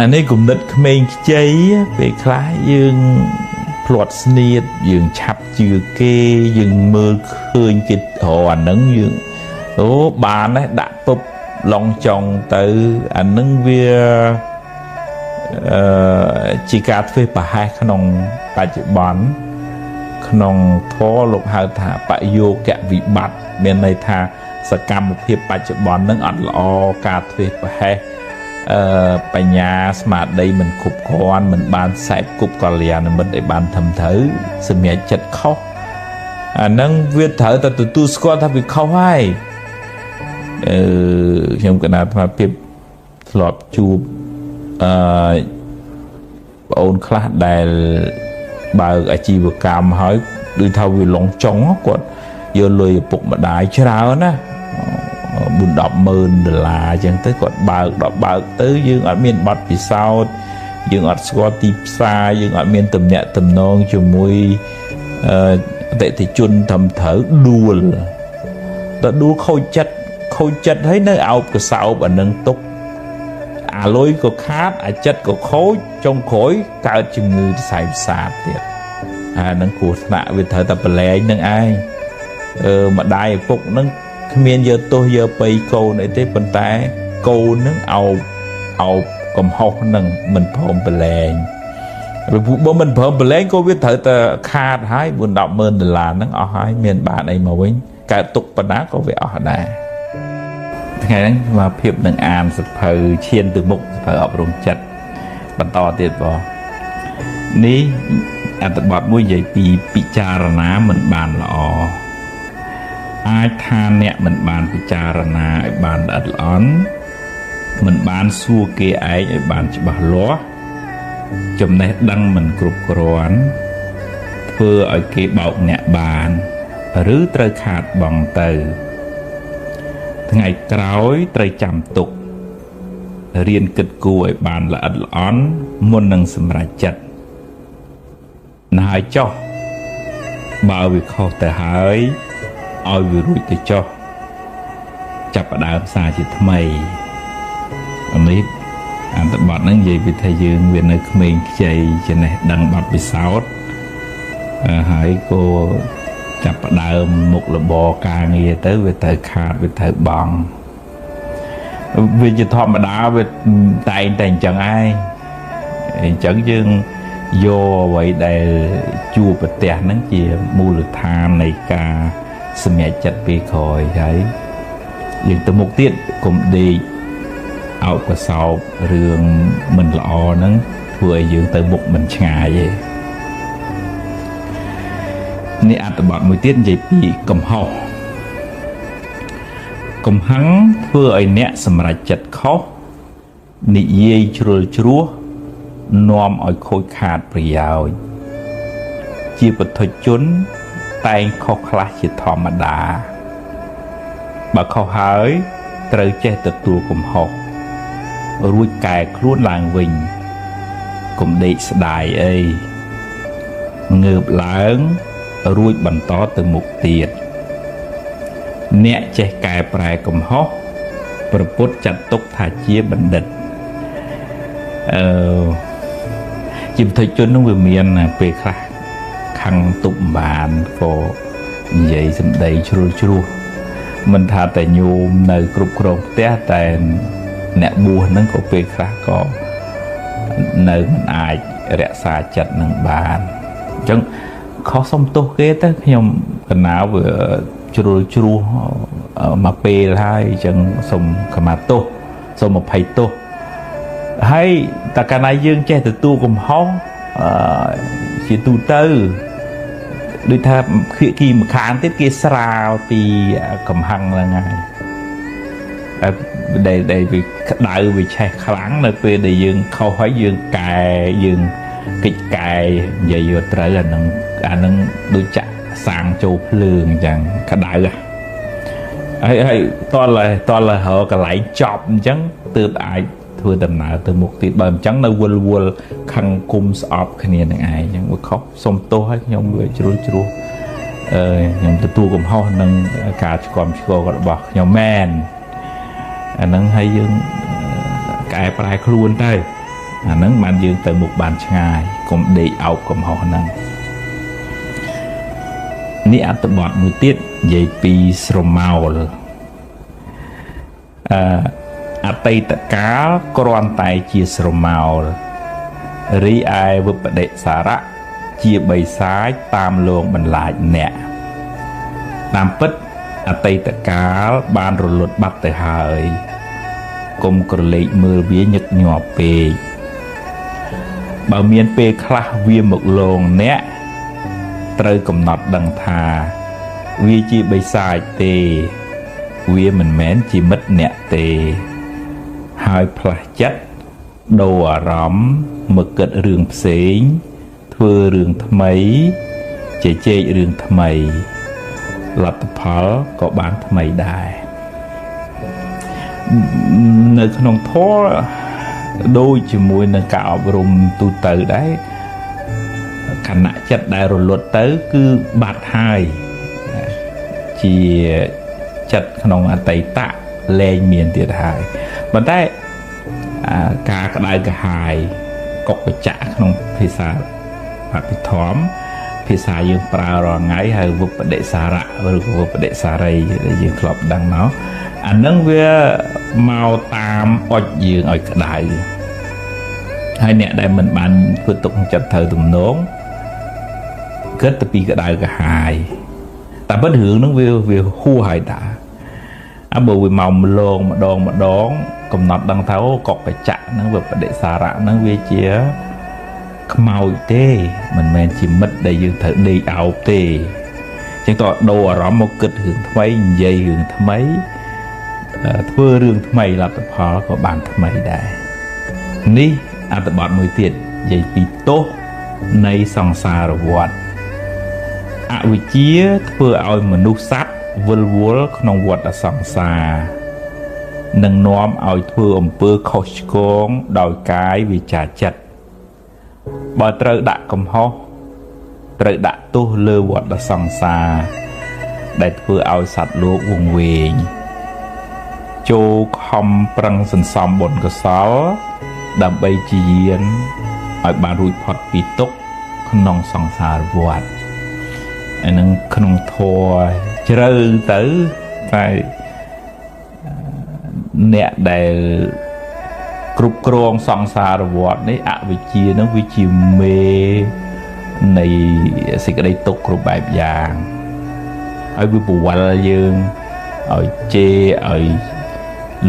អានេះគំនិតក្មេងខ្ចីពេលខ្លះយើងភ្លាត់ស្នៀតយើងឆាប់ជឿគេយើងមើលឃើញគេអាហ្នឹងយើងបានដែរដាក់ពុបឡងចុងទៅអាហ្នឹងវាជាការធ្វើប្រហែសក្នុងបច្ចុប្បន្ន ក្នុងធម៌លោកហៅថាបយោគវិបត្តិមានន័យថាសកម្មភាពបច្ចុប្បន្ននឹងអត់ល្អការធ្វេសប្រហែសបញ្ញាស្មារតីមិនគ្រប់គ្រាន់មិនបានខ្សែគប់កល្យាណមិត្តឲ្យបានត្រឹមត្រូវសម្រាប់ចិត្តខុសអាហ្នឹងវាត្រូវតែទទួលស្គាល់ថាវាខុសហើយខ្ញុំកណាត់ថាភាពធ្លាប់ជួបបងអូនខ្លះដែលបើកអាជីវកម្មហើយដូចថាវាឡងចុងគាត់យកលុយឪពុកម្ដាយច្រើនណា$40,000អញ្ចឹងទៅគាត់បើកទៅយើងអត់មានបទពិសោធន៍យើងអត់ស្គាល់ទីផ្សារយើងអត់មានទំនាក់ទំនងជាមួយអតិថិជនត្រឹមត្រូវដួលខូចចិត្តហើយនៅអោបកសោបអានឹងទុកអាលុយក៏ខាតអាចិត្តក៏ខូចចុងក្រោយកើតជំងឺផ្សែងប្រសាទទៀតអានឹងគ្រោះថ្នាក់វាត្រូវតែប្រឡែងនឹងឯងម្ដាយឪពុកនឹងគ្មានយកទោសយកបៃកូនអីទេប៉ុន្តែកូននឹងអោបកំហុសនឹងមិនព្រមប្រឡែងបើមិនព្រមប្រឡែងក៏វាត្រូវតែខាតហើយ$40,000ហ្នឹងអស់ហើយមានបានអីមកវិញកើតទុកប៉ុណ្ណាក៏វាអស់ដែរថ្ងៃហ្នឹងមកភាពនឹងអានសភៅឈានទៅមុខសភៅអប់រំចិត្តបន្តទៀតបងនេះអត្ថបទមួយនិយាយពីពិចារណាមិនបានល្អអាចថាអ្នកមិនបានពិចារណាឲ្យបានល្អិតល្អន់មិនបានសួរគេឯងឲ្យបានច្បាស់លាស់ចំណេះដឹងមិនគ្រប់គ្រាន់ធ្វើឲ្យគេបោកអ្នកបានឬត្រូវខាតបង់ទៅថ្ងៃក្រោយត្រូវចាំទុករៀនគិតគូរឲ្យបានល្អិតល្អន់មុននឹងសម្រេចចិត្តណាហើយចុះបើវាខុសទៅហើយឲ្យវារួចទៅចុះចាប់ផ្ដើមសារជាថ្មីនេះអត្ថបទហ្នឹងនិយាយពីថាយើងវានៅក្មេងខ្ចីចំណេះដឹងបទពិសោធន៍ហើយក៏ចាប់ផ្ដើមមុខរបរការងារទៅវាត្រូវខាតវាត្រូវបង់វាជាធម្មតាវាតែងតែអញ្ចឹងឯងអញ្ចឹងយើងយកអ្វីដែលជួបប្រទះហ្នឹងជាមូលដ្ឋាននៃការសម្រេចចិត្តពេលក្រោយហើយយើងទៅមុខទៀតកុំដេកអោបកសោបរឿងមិនល្អហ្នឹងធ្វើឲ្យយើងទៅមុខមិនឆ្ងាយទេនេះអត្ថបទមួយទៀតនិយាយពីកំហុសកំហឹងធ្វើឲ្យអ្នកសម្រេចចិត្តខុសនិយាយជ្រុលជ្រោះនាំឲ្យខូចខាតប្រយោជន៍ជាពុទ្ធជនតែងខុសខ្លះជាធម្មតាបើខុសហើយត្រូវចេះទទួលកំហុសរួចកែខ្លួនឡើងវិញកុំដេកស្ដាយអីងើបឡើងរួចបន្តទៅមុខទៀតអ្នកចេះកែប្រែកំហុសព្រះពុទ្ធចាត់ទុកថាជាបណ្ឌិតជាពុទ្ធជននោះវាមានពេលខ្លះខាងទុបបានក៏និយាយសម្ដីជ្រុលជ្រោះមិនថាតែញោមនៅគ្រប់គ្រងផ្ទះតែអ្នកបួសហ្នឹងក៏ពេលខ្លះក៏នៅមិនអាចរក្សាចិត្តនឹងបានអញ្ចឹងខុសសុំទោសគេទៅខ្ញុំកណាវាជ្រុលជ្រោះមកពេលហើយអញ្ចឹងសុំខមាទោសសុំអភ័យទោសហើយតើកាលណាយើងចេះទទួលកំហុសជាទូទៅដូចថាភាគីម្ខាងទៀតគេស្រាលពីកំហឹងហ្នឹងហើយដែលវាក្តៅវាឆេះខ្លាំងនៅពេលដែលយើងខុសហើយយើងកែយើងកិច្ចកែនិយាយយកត្រូវអានឹងដូចចាក់សាំងចូលភ្លើងអញ្ចឹងក្តៅហើយតលរកន្លែងចប់អញ្ចឹងទើបអាចធ្វើដំណើរទៅមុខទៀតបើអញ្ចឹងនៅវល់ខឹងគុំស្អប់គ្នានឹងឯងអញ្ចឹងវាខុសសុំទោសឲ្យខ្ញុំវាជ្រុលជ្រោះខ្ញុំទទួលកំហុសនឹងការឆ្គាំឆ្គងរបស់ខ្ញុំមែនអាហ្នឹងហើយយើងកែប្រែខ្លួនទៅអាហ្នឹងបានយើងទៅមុខបានឆ្ងាយកុំដេកអោបកំហុសហ្នឹងនេះអត្ថបទមួយទៀតនិយាយពីស្រមោលអតីតកាលគ្រាន់តែជាស្រមោលរីឯវិបដិសារៈ ជាបិសាចតាមលងបន្លាចអ្នកតាមពិតអតីតកាលបានរលត់បាត់ទៅហើយកុំក្រឡេកមើលវាញឹកញាប់ពេកបើមានពេលខ្លះវាមកលងអ្នកត្រូវកំណត់ដឹងថាវាជាបិសាចទេវាមិនមែនជាមិត្តអ្នកទេហើយផ្លាស់ចិត្តដូរអារម្មណ៍មកគិតរឿងផ្សេងធ្វើរឿងថ្មីជជែករឿងថ្មីលទ្ធផលក៏បានថ្មីដែរនៅក្នុងធម៌ដូចជាមួយនឹងការអប់រំទូទៅដែរខណៈចិត្តដែលរលត់ទៅគឺបាត់ហើយជាចិត្តក្នុងអតីតលែងមានទៀតហើយប៉ុន្តែការក្តៅក្រហាយកុកបច្ចៈក្នុងភាសាអភិធម្មភាសាយើងប្រើរាល់ថ្ងៃហើយវិបដិសារៈឬក៏វិបដិសារីដែលយើងធ្លាប់ដឹងមកអានឹងវាមកតាមអុចយើងឲ្យក្តៅហើយអ្នកដែលមិនបានធ្វើទុកចិត្តត្រូវទំនងគិតទៅពីក្តៅក្រហាយតែពិតរឿងហ្នឹងវាហួសហើយតាបើវាមកម្លងម្ដងកំណត់ដឹងថាអូកុកបច្ចៈហ្នឹងវាបដិសារៈហ្នឹងវាជាខ្មោចទេមិនមែនជាមិត្តដែលយើងត្រូវដេកអោបទេអញ្ចឹងតើដូរអារម្មណ៍មកគិតរឿងថ្មីនិយាយរឿងថ្មីធ្វើរឿងថ្មីលទ្ធផលក៏បានថ្មីដែរនេះអត្ថបទមួយទៀតនិយាយពីទោសនៃសង្សារវដ្តអវិជ្ជាធ្វើឲ្យមនុស្សសត្វវិលវល់ក្នុងវដ្តសង្សារនឹងនាំឲ្យធ្វើអំពើខុសឆ្គងដោយកាយវាចាចិត្តបើត្រូវដាក់កំហុសត្រូវដាក់ទោសលើវដ្តសង្សារដែលធ្វើឲ្យសត្វលោកវង្វេងចូលខំប្រឹងសន្សំបុណ្យកុសលដើម្បីជាយានឲ្យបានរួចផុតពីទុក្ខក្នុងសង្សារវដ្តអានឹងក្នុងធម៌ជ្រៅទៅតែអ្នកដែលគ្រប់គ្រងសង្សារវដ្តនេះអវិជ្ជានឹងវាជាមេនៃសេចក្តីទុក្ខគ្រប់បែបយ៉ាងហើយវាពវល់យើងឲ្យជេរឲ្យ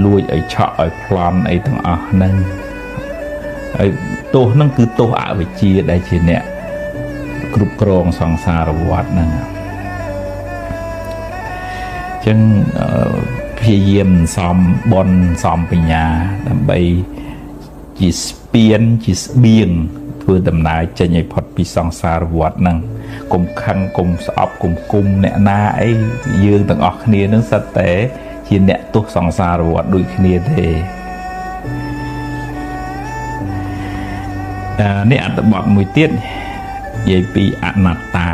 លួចឲ្យឆក់ឲ្យប្លន់អីទាំងអស់ហ្នឹងហើយទោសហ្នឹងគឺទោសអវិជ្ជាដែលជាអ្នកគ្រប់គ្រងសង្សារវដ្តហ្នឹងអញ្ចឹងព្យាយាមសំបុណ្យសំបញ្ញាដើម្បីជាស្ពានជាស្បៀងធ្វើដំណើរចេញឲ្យផុតពីសង្សារវដ្តហ្នឹងកុំខឹងកុំស្អប់កុំគុំអ្នកណាអីយើងទាំងអស់គ្នានឹងសិតតែជាអ្នកទោសសង្សារវដ្តដូចគ្នាទេនេះអត្ថបទមួយទៀតនិយាយពីអនត្តា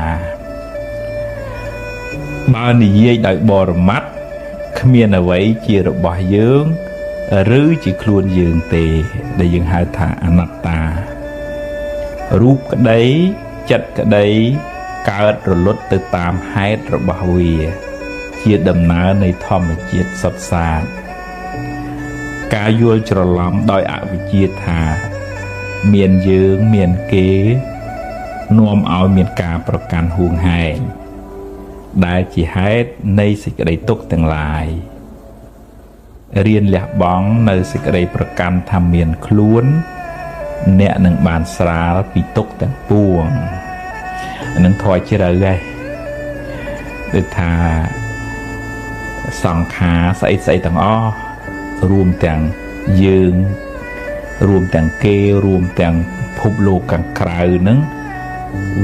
បើនិយាយដោយបរមត្ថគ្មានអ្វីជារបស់យើងឬជាខ្លួនយើងទេដែលយើងហៅថាអនត្តារូបក្តីចិត្តក្តីកើតរលត់ទៅតាមហេតុរបស់វាជាដំណើរនៃធម្មជាតិសុទ្ធសាធការយល់ច្រឡំដោយអវិជ្ជាថាមានយើងមានគេនាំឲ្យមានការប្រកាន់ហួងហែងដែលជាហេតុនៃសេចក្តីទុក្ខទាំងឡាយរៀនលះបង់នៅសេចក្តីប្រកាន់ថាមានខ្លួនអ្នកនឹងបានស្រាលពីទុក្ខទាំងពួងនឹងធរជ្រៅហើយដូចថាសង្ខារស្អីស្អីទាំងអស់រួមទាំងយើងរួមទាំងគេរួមទាំងភពលោកខាងក្រៅហ្នឹង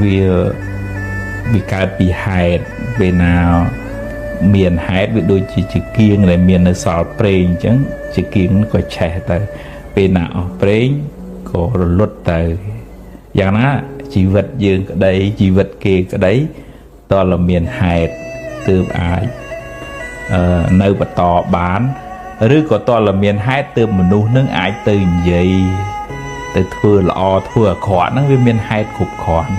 វាកើតពីហេតុពេលណាមានហេតុវាដូចជាគៀងដែលមាននៅសល់ប្រេងអញ្ចឹងជាគៀងក៏ឆេះទៅពេលណាអស់ប្រេងក៏រលត់ទៅយ៉ាងណាជីវិតយើងក្តីជីវិតគេក្តីតើមានហេតុទើបអាចនៅបន្តបានឬក៏តើមានហេតុទើបមនុស្សនឹងអាចទៅនិយាយទៅធ្វើល្អធ្វើអាក្រក់ហ្នឹងវាមានហេតុគ្រប់គ្រាន់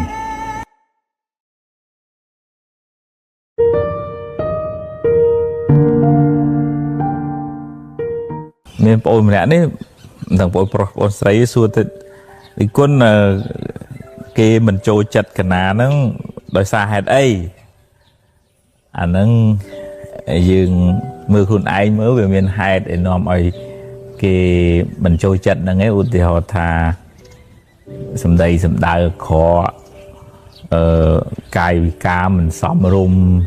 មានបងប្អូនម្នាក់នេះទាំងបងប្រុសបងស្រីសួរទៅគុណ kê mình trôi chật cái ná nó đòi xa hẹt ấy nó dừng mưa khuôn anh mới về miền hẹt để nòm ấy kê mình trôi chật nó nghe ưu thì họ thà xâm đầy xâm đá khó cài ca mình xóm rung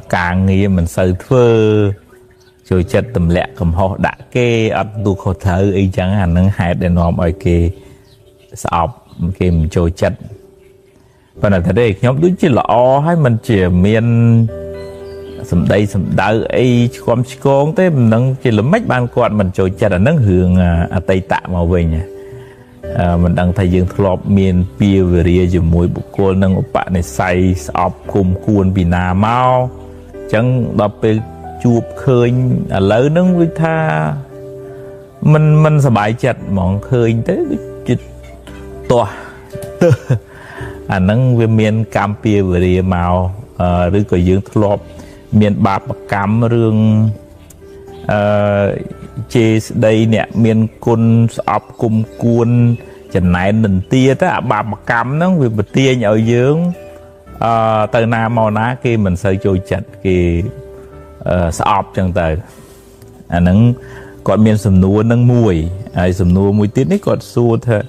càng nghĩ mình sơ thơ trôi chật tầm lẹ cầm họ đã kê ớt tu khó thơ ý chẳng hạn nâng hẹt để nòm ấy kê sọp kê mình trôi chật và là thật đấy nhóm đúng chỉ là o hay mình chỉ miền sầm đây sầm đỡ ấy con con thế mình đang chỉ là mấy ban quạt mình trôi chật là nâng hưởng tây tạ màu về nhỉ mình đang thấy dương thọp miền bia về rìa dù mùi bộ cô nâng một bạn này say sọp cùng cuốn bị nà mau chẳng đọc về chụp khơi lớn nâng với tha mình sẽ bài chặt mong khơi tới tòa nâng về miền cam bia về rìa màu rồi có dương thọp miền bạc cam rương chê đây nè miền côn sọp cùng cuốn chẳng này nền tia tới bạc cam nó vì bật tia nhậu dưỡng từ nam màu ná kia mình sẽ trôi chặt kia sọp chẳng tới nâng còn miền sầm núa nâng mùi sầm núa mùi tiết đấy còn xua thôi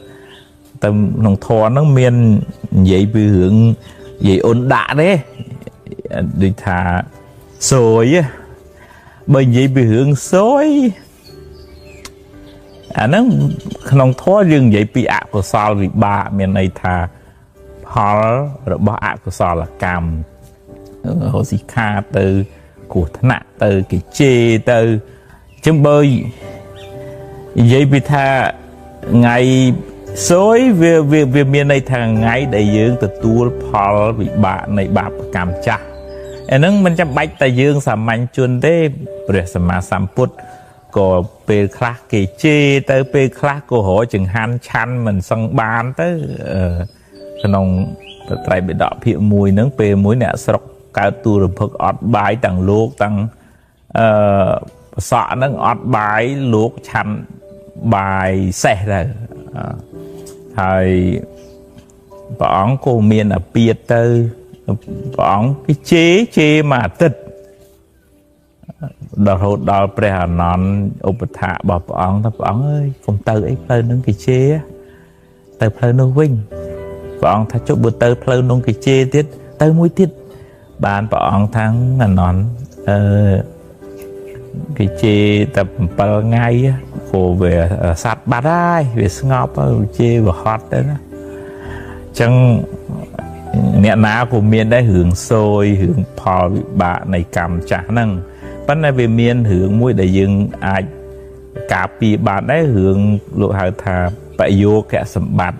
tầm nông thọ nó miền vậy bị hưởng vậy ôn đạ đấy đi thả xôi á bởi vậy bị hưởng xôi nó nông thọ riêng vậy bị ác của sao vì ba miền này thả họ rồi bỏ ác của sao là cam họ xì kha từ của thân nạ từ cái chê từ chấm bơi vậy bị tha ngày xôi về miền này thằng ngày đại dương từ tua Paul bị bạn này bạc cam cha nâng mình chăm bách đại dương sắm mạnh chuồn thế để sắm mà sắm put có pe khắc cái chê tới pe khắc của họ chừng han chăn mình sang bán tới cái nông tại bị đọ phía mùi nâng pe muối nè sọc cao tu rồi phật ọt bài tầng luộc tầng sọ nâng ọt bài luộc chăn bài xẻ rồi thời bọn cô miền ở bia tư bọn cái chế mà tịch đào pre hà non ốp thạ bảo bọn ơi không từ ấy phơi nông cái chế từ phơi nông vinh bọn thà chốt bữa từ phơi nông cái chế tiết từ mũi tiết bàn bọn thắng là non cái chế tập bao ngày cô về sát bát ai về ngọc chê và hot đấy đó chẳng nè ná của miền đấy hưởng xôi hưởng phò bị bạ này cầm trả năng vấn đề về miền hưởng mũi đại dương ai cả pi bạn đấy hưởng lộ hào thà phải vô kẻ sầm bát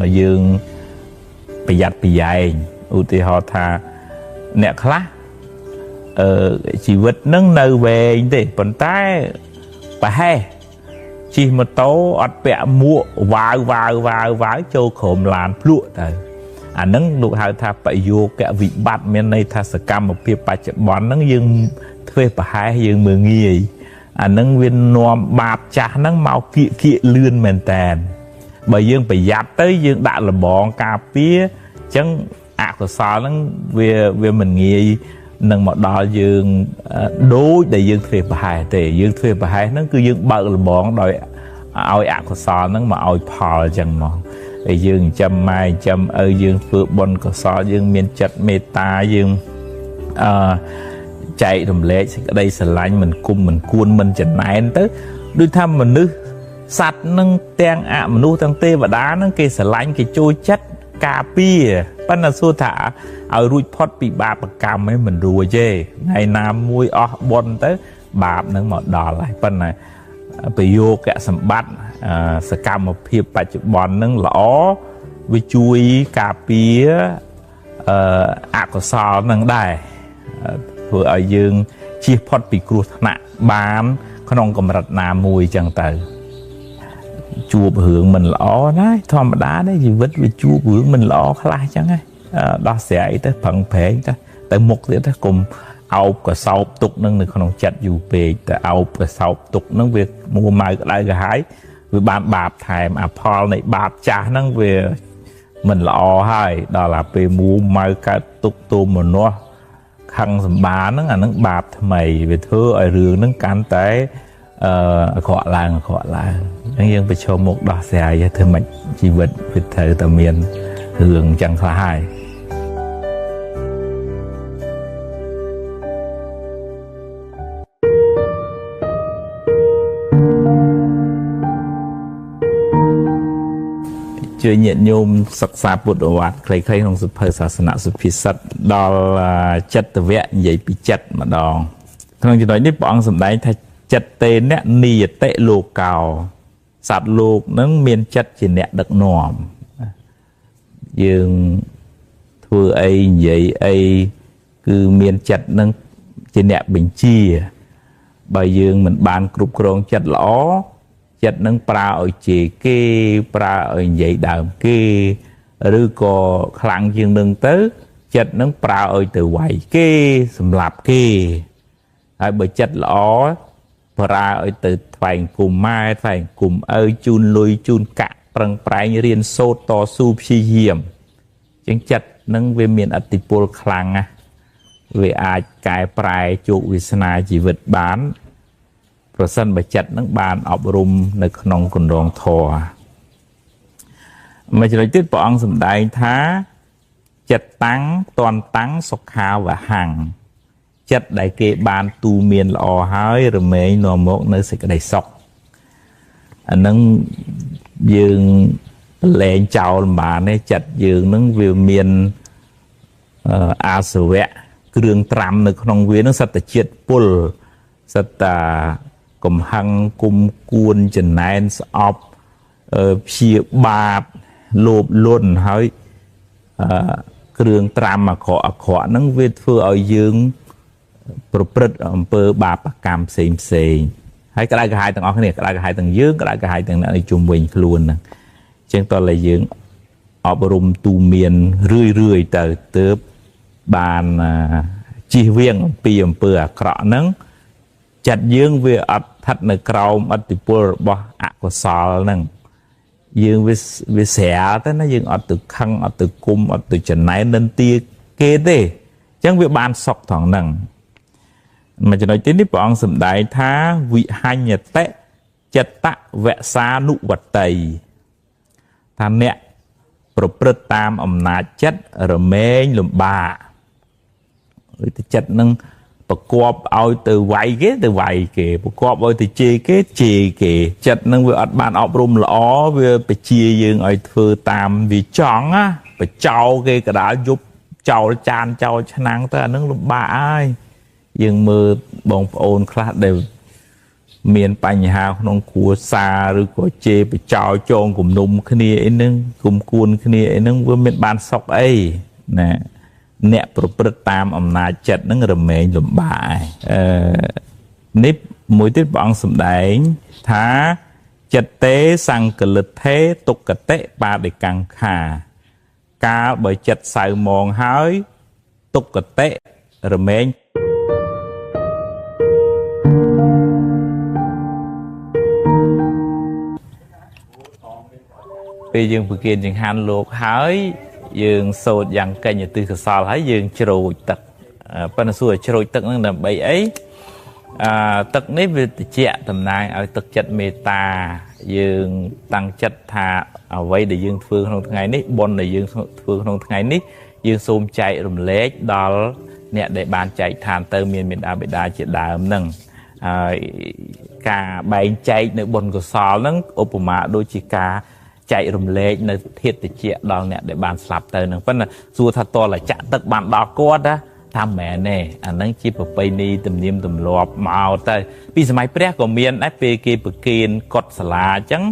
dương bị giặt bị dài ưu tiên họ thà nè khá chỉ vật nâng nơi về để phần tay bà hè chỉ một tố ọt bẹ mua vài châu khổm làn lụa thôi nâng lụa hai thà phải vô kẻ vị bát miền này thà sẽ cầm một phía bát bón nâng dương thuê bà hai dương mười nghi nâng viên nòm bát cha nâng màu kia lươn mền tàn bởi dương phải giặt tới dương đã là bón cà phê chẳng của sao nâng về mình nghi nâng một đo dương đối để dương thuê bà hai thì dương thuê bà hai nó cứ dương bận là bọn đòi ôi ạc của sao nó mà ôi phò chẳng mong dương chăm mai chăm dương phước bon của sao dương miền chất mê ta dương chạy đùm lệ ở đây sẽ lạnh mình cung mình cuốn mình chẳng này tới đôi thăm mình nữ sạch nâng ten mình nuôi thằng tê và đá nó kia sẽ lạnh cái trôi chất cà phê bắt là xua thả ở rùi phót bị bà cầm ấy mình rùa chê ngày nào mùi bon tới bà nó một đỏ lại bắt này bị vô kẹ sầm bắt sẽ cầm một phiệp bà chụp bon nó lõ với chui cà phê của sao nâng đài vừa ở dương chia phót bị cua nạ bán không còn rạch nà mùi chẳng tới chùa hưởng mình lõ đấy thòm đá đấy gì vứt về chùa hưởng mình lõ khá chẳng ấy đó sẽ ấy tới phận phế ta tới một thế ta cùng áo cả sau tục nâng được không chặt dù về ta áo cả sau tục nâng việc mua mai lại cái hái với bạn bạp thèm Paul này bạp cha nâng về mình lọ hai đó là về mua mai cả tục tôm mà nó khăn sầm bá nó là nó bạp mày về thưa ở rừng nó cán tới họ là anh em phải cho một đỏ xe cho thưa mạch chi vật về thời tầm miền rừng chẳng phải hai chơi nhiệt nhôm sắc xa bột đồ vạt khay trong sự phơi sản xuất sự phi sắt đó là chất vẽ vậy bị chất mà đòn không chỉ nói đến bọn sầm đáy thay chất tên nè nì tệ lô cào sạt lô nó miên chất chỉ nè đặc nòm dương thưa ấy vậy ấy cứ miên chất nó chỉ nè bình chi bởi dương mình bàn cục rong chất lõ chất nâng pra ở chỉ kê pra ở vậy đàm kê rư có khăn dương nâng tới chất nâng pra ở từ quầy kê sầm lạp kê hay bởi chất lõ pra ở từ phèn cùng mai phèn cùng ơi chun lùi chun cạ prang prai riêng sô to su phi hiểm chứng chất nâng về miền atipol khăn về ai cái prai chuột vì sana chỉ vật bánประสานไปจัดนักบานอบรมในขนมกุนรองทอมาจะได้ติดปองสมได้ท้าจัดตั้งตอนตั้งสกขาวvà hàngจัดได้เก็บบานตูเมียนละอหายหรือไม่นอมกในสิ่งใดสกอันนั้นยืงแรงเจ้าบานในจัดยืงนั้นวิวเมียนอาสเวะเครื่องตรำในขนมเวียนนั้นสัตว์เจ็ดปุ่ลสัตว์กลมหังกุมกูนจันแนนสอบเพียบาดโลบล้นให้เครื่องตรำมาขอนั่งเวทเพื่อเอายืงประพฤติอำเภอบาปกรรมเสียให้กระไรกระหายต่างออกเนี่ยกระไรกระหายต่างยืงกระไรกระหายต่างในจุ่มเวงคลุนนะเช่นตอนไรยืงอบรมตูเมียนเรื่อยๆแต่เติบบานจีเวียงปีอำเภอเคราะห์นั้นจัดยืงเวอัดทัดในกราวอัติปุรบ่อะกสอลนั่งยืงเวเสียแต่นั่นยืงอัดตึกขังอัดตึกกุมอัดตึกจันไหนนันตีเกเตจังเวบานสอกถองนั่งมันจะnói đếnนี้ปองสมได้ท้าวิหัญเตะจัตตะเวสานุวัตไตท่านเนี่ยประพฤติตามอำนาจจัดระเมงลมบาจัดนั่งประกอบเอาtừ vay kếประกอบเอาtừ chê kếจัดนั่งเวอดบานอบรมล้อเวไปเชียยืงเอาเธอตามวิจ้องอ่ะไปเจ้าเกกระดาษยุบเจ้าจานเจ้าชนังแต่นั่งลมบ้ายังมือบองโอนคลาดเดียวเมียนปัญหาของครัวซาหรือก็เจไปเจ้าโจงกลุ่มนุ่มขึ้นนี่ไอ้นึงกลุ่มกูนขึ้นนี่ไอ้นึงว่าเมียนบานซอกไอ้นะเนี่ยประพฤติตามอำนาจจัดนั่งระเมงลมบ่ายนิบมวยติดบังสมได้ท้าจัดเตะสังกฤษเทตุกเตะปาเดกังขาการใบจัดใส่มองหายตุกเตะระเมงปียังฝึกเรียนยังหันโลกหายยังโสดยังกันอย่างตื่นสาวหายยังโจรตักปัญหาส่วนโจรตักนั่นแบบใบไอ้ตักนี้เป็นเจ้าตำนานเอาตักจัดเมตายังตั้งจัดทาเอาไว้เดี๋ยวยังฟื้นของทั้งไงนี้บนเดี๋ยวยังฟื้นของทั้งไงนี้ยังซูมใจรวมเล็กดอลเนี่ยได้บานใจทานเติมเมียนเป็นอาเบดาเจดาหนึ่งการใบใจในบนกสอนั้นอุปมาโดยจิกาใจรวมเล็กในเทศติเจียดองเนี่ยได้บานสลับเติมหนึ่งเพราะนั้นส่วนทัตโตlàจะตักบานดอกก้อนนะทำแม่เนี่ยอันนั้นคิดว่าไปนี่ตุ่มเนียมตุ่มหลอบมาเอาแต่ปีสมัยเปรี้ยก็เมียนไอ้เปเกปเกนกดสลาจัง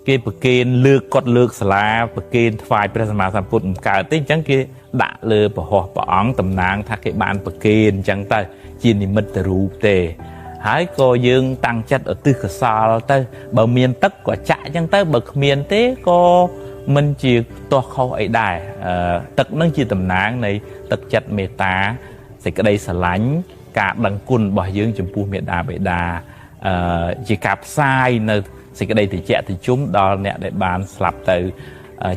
เกปเกนเลือกกดเลือกสลาปเกนฝ่ายประสมาสัมพุทธกาติ้งจังเกด่าเลยปะหอบปะอ๋องตำนางทักเกบานปเกนจังแต่จีนนิมิตรูปเตหายก็ยืงตั้งจัดở tư khởi sao tới bờ miền tất quả chạy chẳng tới bậc miền thế có mình chỉ to khâu ấy đài tất năng chỉ tầm náng này tất chặt mê tá thì cái đây sẽ lánh cả đằng cùn bỏ dương chấm pu miền đà bệ đà chỉ cạp sai nơi thì cái đây thì chạy thì chúng đó nè để bàn slap từ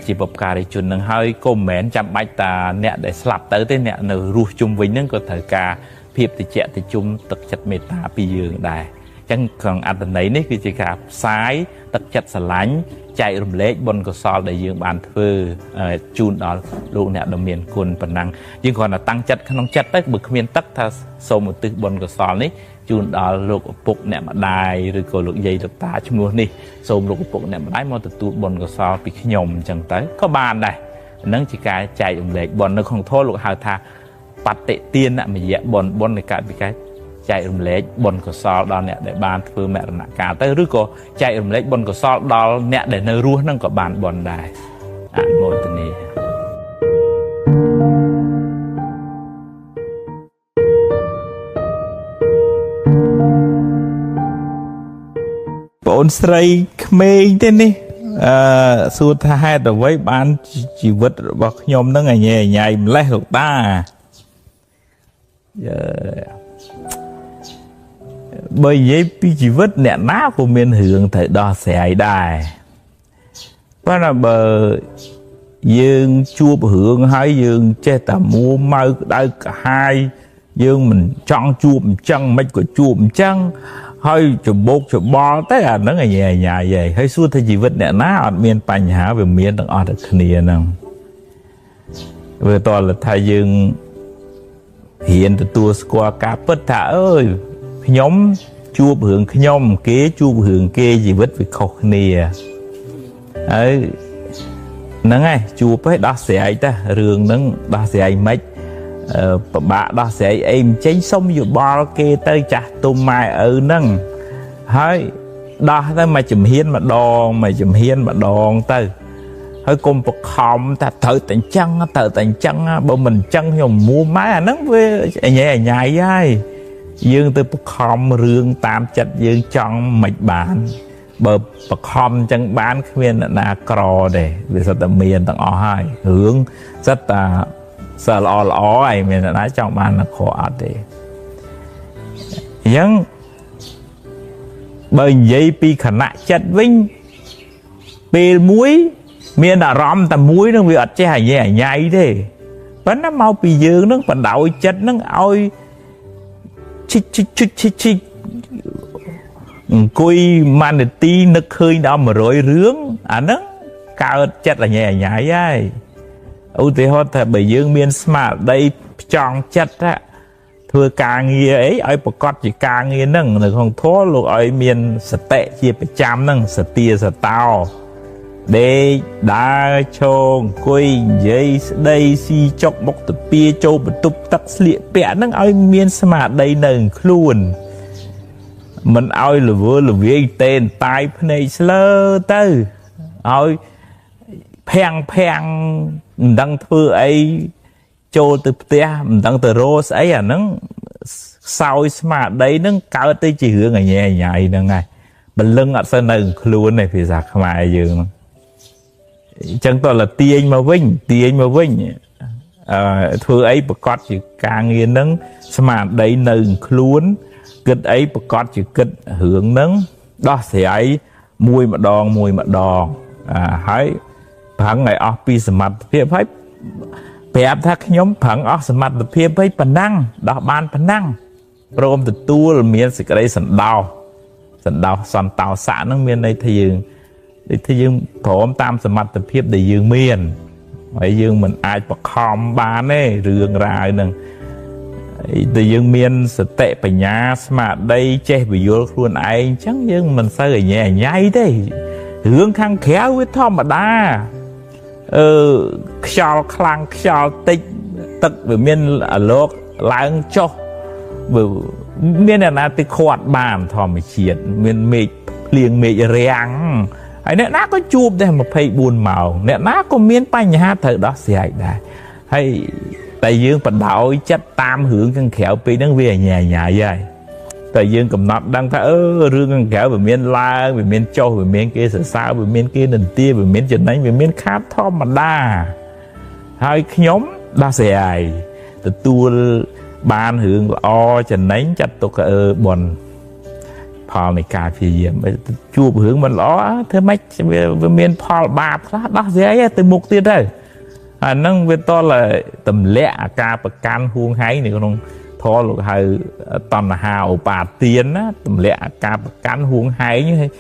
chỉ bậc cà để chun nâng hơi côm mến chăm bách ta nè để slap tới thế nè nở ruột chung với những có thời cà phiệp thì trẻ thì chung tật chặt mệt ta bây giờ đài chẳng còn ăn tận đấy cái chỉ cả sái tật chặt sả lánh chạy rùm lết bồn có so để dương bàn phơ chun đó lúc nè đồng miền quân phần năng nhưng còn là tăng chất không chất đấy bực miền tắc tha sâu một từ bồn có so đấy chun đó lúc bụng nè mà đài rồi còn lúc dây được ta chung luôn đi sâu lúc bụng nè mà đái mò từ tu bồn có so bị nhom chẳng tới có bàn này nâng chỉ cả chạy rùm lết bồn nó không thôi lúc hào tha bát tệ tiên nè mà dễ bồn này cả bị cái chạy rùm lết bồn có so đó nè để bàn phơ mẹ nè cả tới rồi có chạy rùm lết bồn có so đó nè để nơi ruột nâng có bàn bồn đài ngồi từ này bồn sấy khmei thế này suốt hai đầu với bàn chỉ vật bọc nhom nó ngày nhẹ nhảy lấy hộp ta bởi vậy chỉ vật nè ná của miền hưởng thời đó sẽ ai đài và là bờ dương chua hưởng hai dương che tà mua mơ đây cả hai dương mình chọn chua chân mấy của chua chân hơi chụp bột chụp bò tới nó ngày nhà nhà vậy hay suốt thì chỉ vật nè ná ở miền Pành Hà về miền đang ở được kia nè về toàn là thay dương hiện từ tua qua cá bớt thả ơi nhóm chua hưởng nhóm kế chua hưởng kê gì vứt việc khóc nè ấy nó ngay chua phải đa sẽ ấy ta rường nó đa sẽ ấy mấy bà đa sẽ em cháy xong vừa bao kê tới chặt tôm mai ở nâng hơi đa tới mà chùm hiên mà đòn tới hơi cùng bậc hòm ta thở tận chân bộ mình chân nhom mua máy nó với nhẹ nhảy ai dương từ bậc hòm rương tam chặt dương chọn mạch bản bờ bậc hòm chân bán khuyên là cò để vì sao ta miền tặng ở hai hướng rất là sợ lò ấy mình nói trong bàn là khó để nhưng bởi vậy pi khả năng chất vinh bê muối miền đã rõm tầm muối nó bị ớt chứ hãy nhảy nhảy thế vẫn nó mau bị dương nó vẫn đậu chất nó ôi chích cùi manatee nó khơi đó mà rồi rướng nó cao chất là nhảy nhảy ấy ưu tế hóa thật bởi dương miền smart đây chọn chất á thưa càng nghe ấy ở bậc cọt chỉ càng nghe nâng rồi không thố lúc ở miền sạch tệ chia phải chăm nâng sạch tia sạch tao để đá chôn quay dây đây si chọc bọc tập bia châu bật tục tắc liệt bẻ nâng ở miền smart đây nâng luôn mình ơi là vừa là vì tên tai này slơ tư ơi phèn đăng thưa ấy châu từ tia đăng từ rose ấy nó sau smart đấy nó cao tới chỉ hướng ở nhẹ nhảy nè ngay bên lưng ở sân nâng luôn này phải giặc mày dương chẳng toàn là tiền mà vinh thưa ấy bậc cọt chỉ càng nghiền nâng smart đấy nâng luôn kịch ấy bậc cọt chỉ kịch hướng nâng đó thì ấy mùi mà đòn hãy phẳng ngày ở pi smart phía phải bẹp thắc nhóm phẳng ở smart phía phải phần năng đó ban phần năng rồi từ tua là miền sẽ cái đây sẵn đào sẵn tàu xã nó miền đây thì dương phổ tam smart phía để dương miền vậy dương mình ai bậc khom ban ấy rương ra nè thì dương miền sẽ tệ phải nhà smart đây che bị vô luôn ai chẳng dương mình sao nhẹ nhảy thế hướng khăn khéo với thom mà đa khao khlang khao tích tức về miền ở lốc láng cho miền này là tích khoát bàn thom mà chiết miền mệt liền mệt rèn ấy nè nó có chụp đây mà phải buồn màu nè nó có miền Pành Hà thời đó sẽ đại hay tại dương phần đạo chất tam hướng khăn khéo pi đang về nhà vậy tại dương cầm nọt đang thấy rương khăn khéo về miền La về miền Châu về miền kia sợ sao về miền kia nền tia về miền Trần Anh về miền khác thom mà đa hai nhóm đa sẽ từ tua ban hướng o Trần Anh chặt tục bồn ផលនៃការព្យាយាមជួបរឿងមិនល្អធ្វើម៉េចវាមានផលបាបខ្លះដោះស្រាយទៅមុខទៀតទៅអាហ្នឹងវាតលទម្លាក់អាការប្រកាន់ហួងហែងនៅក្នុងធម៌លោកហៅតណ្ហាឧបាទានណាទម្លាក់អាការប្រកាន់ហួងហែងហើយ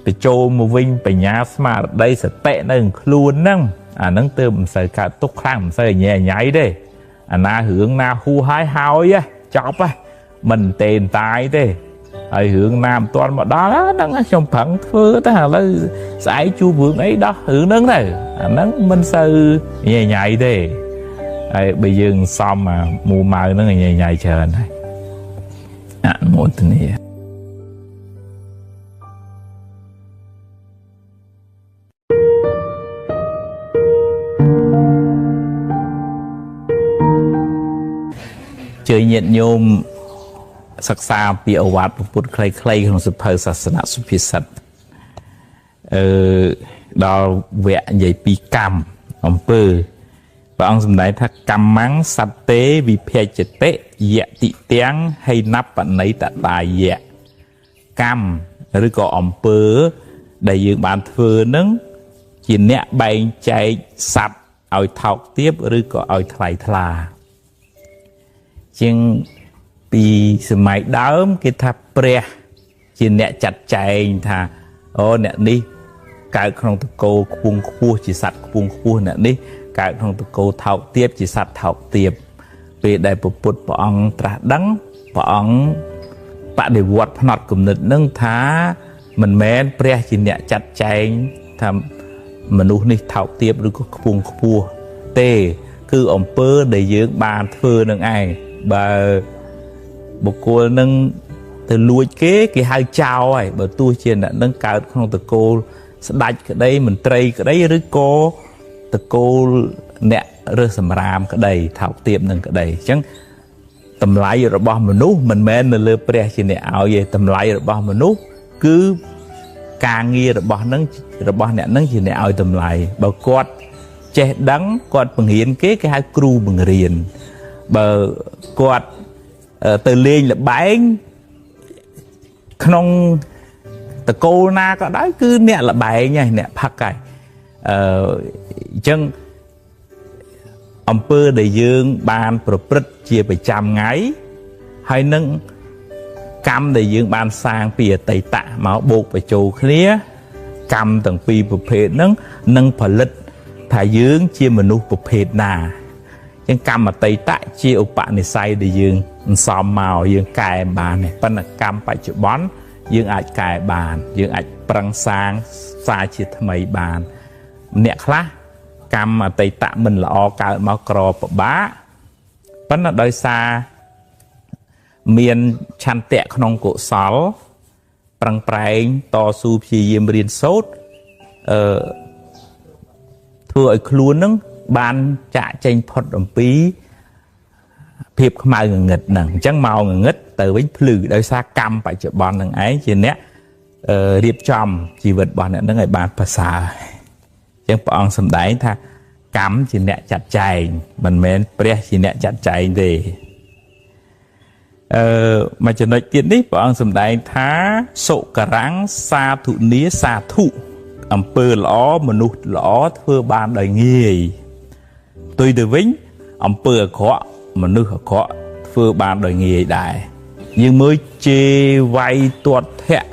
ទៅចូលមកវិញបញ្ញាស្មារតីសតិនៅខ្លួនហ្នឹងអាហ្នឹងទើបមិនសូវកើតទុកខ្លាំងមិនសូវញ៉ែញ៉ៃទេអាណារឿងណាហួហើយចប់ហ៎មិនទេតាយទេហើយរឿងណាមិនទាន់មកដល់ហ្នឹងខ្ញុំប្រឹងធ្វើទៅឥឡូវស្អែកជួបរឿងអីដោះរឿងហ្នឹងទៅអាហ្នឹងមិនសូវញ៉ែញ៉ៃទេហើយបើយើងសំអាមូម៉ៅហ្នឹងញ៉ែញ៉ៃច្រើនហើយអនុមោទនាជើញញាតិញោមសិក្សាអំពីអវត្តពុទ្ធខ្លីៗក្នុងសភៅសាសនសុភាសិតដល់វគ្គនិយាយពីកម្មអំពើព្រះអង្គសម្ដែងថាកម្មੰសត្ទេវិភេចតិយតិទាំងហេណបណៃតតាយៈកម្មឬក៏អំពើដែលយើងបានធ្វើនឹងជាអ្នកបែងចែកសត្វឲ្យថោកទាបឬក៏ឲ្យថ្លៃថ្លាជាងពីសម័យដើមគេថាព្រះជាអ្នកចាត់ចែងថាអូអ្នកនេះកើតក្នុងតកូលខ្ពង់ខ្ពស់ជាសត្វខ្ពង់ខ្ពស់អ្នកនេះកើតក្នុងតកូលថោកទាបជាសត្វថោកទាបពេលដែលពុទ្ធព្រះអង្គត្រាស់ដឹងព្រះអង្គបដិវត្តផ្នត់គំនិតនឹងថាមិនមែនព្រះជាអ្នកចាត់ចែងថាមនុស្សនេះថោកទាបឬក៏ខ្ពង់ខ្ពស់ទេគឺអំពើដែលយើងបានធ្វើនឹងឯងបើបុគ្គលនឹងទៅលួចគេហៅចោលហើយបើទោះជាអ្នកនឹងកើតក្នុងតកូលស្ដេចក្តីមន្ត្រីក្តីឬក៏តកូលអ្នករើសសម្រាមក្តីថោកទាបនឹងក្តីអញ្ចឹងតម្លៃរបស់មនុស្សមិនមែននៅលើព្រះជាអ្នកឲ្យទេតម្លៃរបស់មនុស្សគឺការងាររបស់អ្នកនឹងជាអ្នកឲ្យតម្លៃបើគាត់ចេះដឹងគាត់បង្រៀនគេហៅគ្រូបង្រៀនបើគាត់ទៅលេងល្បែងក្នុងតកូលណាក៏ដោយគឺអ្នកល្បែងហើយអ្នកផឹកហើយអញ្ចឹងអំពើដែលយើងបានប្រព្រឹត្តជាប្រចាំថ្ងៃហើយនឹងកម្មដែលយើងបានសាងពីអតីតមកបូកបញ្ចូលគ្នាកម្មទាំងពីរប្រភេទហ្នឹងនឹងផលិតថាយើងជាមនុស្សប្រភេទណាចឹងកម្មអតីតជាឧបនិស្ស័យដែលយើងសំមកយើងកែបានប៉ុន្តែកម្មបច្ចុប្បន្នយើងអាចកែបានយើងអាចប្រឹងសាងសារជាថ្មីបានអ្នកខ្លះកម្មអតីតមិនល្អកើតមកក្រពិបាកប៉ុន្តែដោយសារមានឆន្ទៈក្នុងកុសលប្រឹងប្រែងតស៊ូព្យាយាមរៀនសូត្រធ្វើឲ្យខ្លួននឹងបានចាក់ចេញផុតអំពីភាពខ្មៅងងឹតហ្នឹងអញ្ចឹងមកងងឹតទៅវិញភ្លឺដោយសារកម្មបច្ចុប្បន្នហ្នឹងឯងជាអ្នករៀបចំជីវិតរបស់អ្នកហ្នឹងឲ្យបានប្រសើរអញ្ចឹងព្រះអង្គសម្ដែងថាកម្មជាអ្នកចាត់ចែងមិនមែនព្រះជាអ្នកចាត់ចែងទេមួយចំណុចទៀតនេះព្រះអង្គសម្ដែងថាសុករੰសាធុនីសាធុអំពើល្អមនុស្សល្អធ្វើបានដោយងាយផ្ទុយទៅវិញអំពើអាក្រក់មនុស្សអាក្រក់ធ្វើបានដោយងាយដែរយើងមើលជេរវាយទាត់ធាក់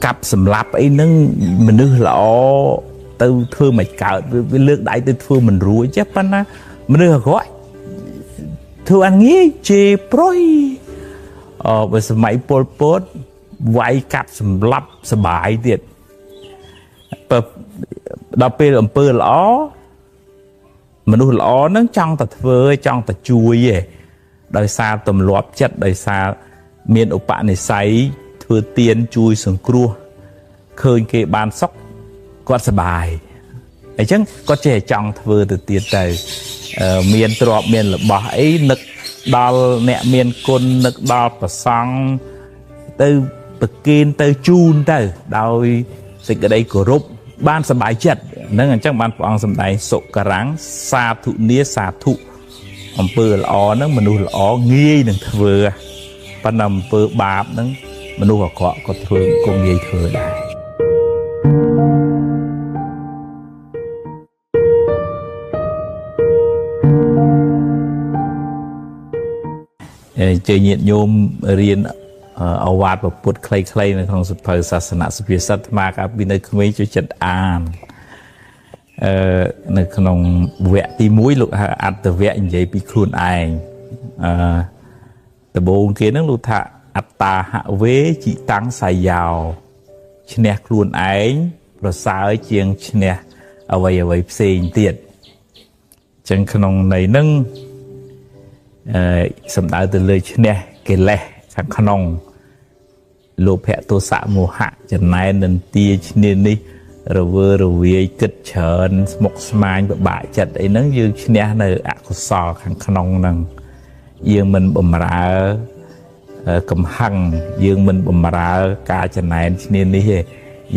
កាប់សម្លាប់អីហ្នឹងមនុស្សល្អទៅធ្វើមិនកើតវាលើកដៃទៅធ្វើមិនរួចចេះប៉ុន្តែមនុស្សអាក្រក់ធ្វើអាងាយជេរប្រុយបើសម័យពលពតវាយកាប់សម្លាប់សបាយទៀតដល់ពេលអំពើល្អមនុស្សល្អហ្នឹងចង់តែធ្វើចង់តែជួយឯងដោយសារទម្លាប់ចិត្តដោយសារមានឧបនិស្ស័យធ្វើទានជួយសង្គ្រោះឃើញគេបានសុខគាត់សប្បាយអញ្ចឹងគាត់ចេះចង់ធ្វើទៅទៀតទៅមានទ្រព្យមានរបស់អីនឹកដល់អ្នកមានគុណនឹកដល់ប្រសង់ទៅប្រគេនទៅជូនទៅដោយសេចក្តីគោរពបានសប្បាយចិត្តហ្នឹងអញ្ចឹងបានព្រះអង្គសម្ដែងសុករੰសាធុនីសាធុអំពើល្អហ្នឹងមនុស្សល្អងាយនឹងធ្វើ ប៉ុន្តែអំពើបាបហ្នឹងមនុស្សអាក្រក់ក៏ធ្វើគង់ងាយធ្វើដែរជើញាតិញោមរៀនអវាទពុទ្ធខ្លីៗនៅក្នុងសភៅសាសនសុភាសិតអាកាលពីនៅក្មេងចូលចិត្តអាននៅក្នុងវគ្គទី1លោកហៅអត្តវគ្គនិយាយពីខ្លួនឯងដំបូងគេនឹងលោកថាអត្តាហវេជីតាំងសាយោឈ្នះខ្លួនឯងប្រសើរជាងឈ្នះអ្វីផ្សេងទៀតអញ្ចឹងក្នុងន័យហ្នឹងសំដៅទៅលើឈ្នះកិលេសខាងក្នុងលោភៈទោសៈមោហៈចំណែននន្ទាឈ្នានេះរវើរវាយគិតច្រើនស្មុគស្មាញពិបាកចិត្តអីហ្នឹងយើងឈ្នះនៅអកុសលខាងក្នុងហ្នឹងយើងមិនបំរើកំហឹងយើងមិនបំរើការចំណែនឈ្នានេះទេ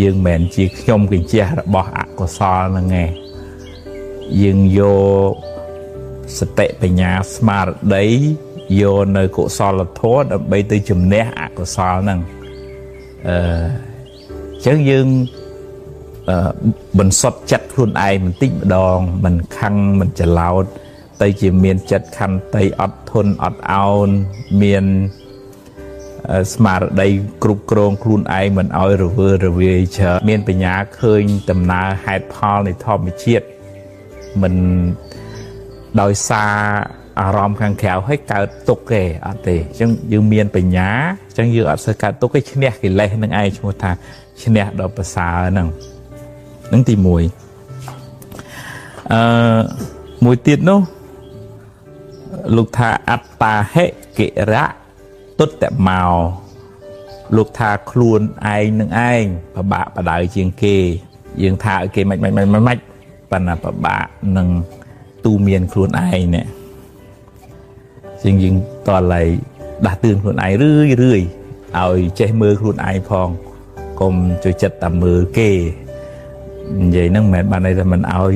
យើងមិនមែនជាខ្ញុំកញ្ជះរបស់អកុសលហ្នឹងទេយើងយកសតិបញ្ញាស្មារតីយកនៅកុសលធម៌ដើម្បីទៅជំនះអកុសលហ្នឹងអញ្ចឹងយើងបន្សុទ្ធចិត្តខ្លួនឯងបន្តិចម្ដងមិនខឹងមិនច្រឡោតទៅជាមានចិត្តខន្តីអត់ធន់អត់ឱនមានស្មារតីគ្រប់គ្រងខ្លួនឯងមិនឲ្យរវើរវាយច្រើនមានបញ្ញាឃើញដំណើរហេតុផលនៃធម្មជាតិមិនដោយសារអារម្មណ៍ខាងក្រៅឲ្យកើតទុក្ខទេអត់ទេអញ្ចឹងយើងមានបញ្ញាអញ្ចឹងយើងអត់សូវកើតទុក្ខទេឈ្នះកិលេសនឹងឯងឈ្មោះថាឈ្នះដល់ប្រសើរហ្នឹងទី1មួយទៀតនោះលោកថាអត្តាហិកិរៈទុត្តមោលោកថាខ្លួនឯងនឹងឯងពិបាកបដៅជាងគេយើងថាឲ្យគេមិនប៉ុន្តែពិបាកនឹងទូមានខ្លួនឯងនេះជាងយើងតឡៃដាស់តឿនខ្លួនឯងរឿយឲ្យចេះមើលខ្លួនឯងផងកុំចូលចិត្តតែមើលគេនិយាយហ្នឹងមិនមែនបានន័យថាមិនឲ្យ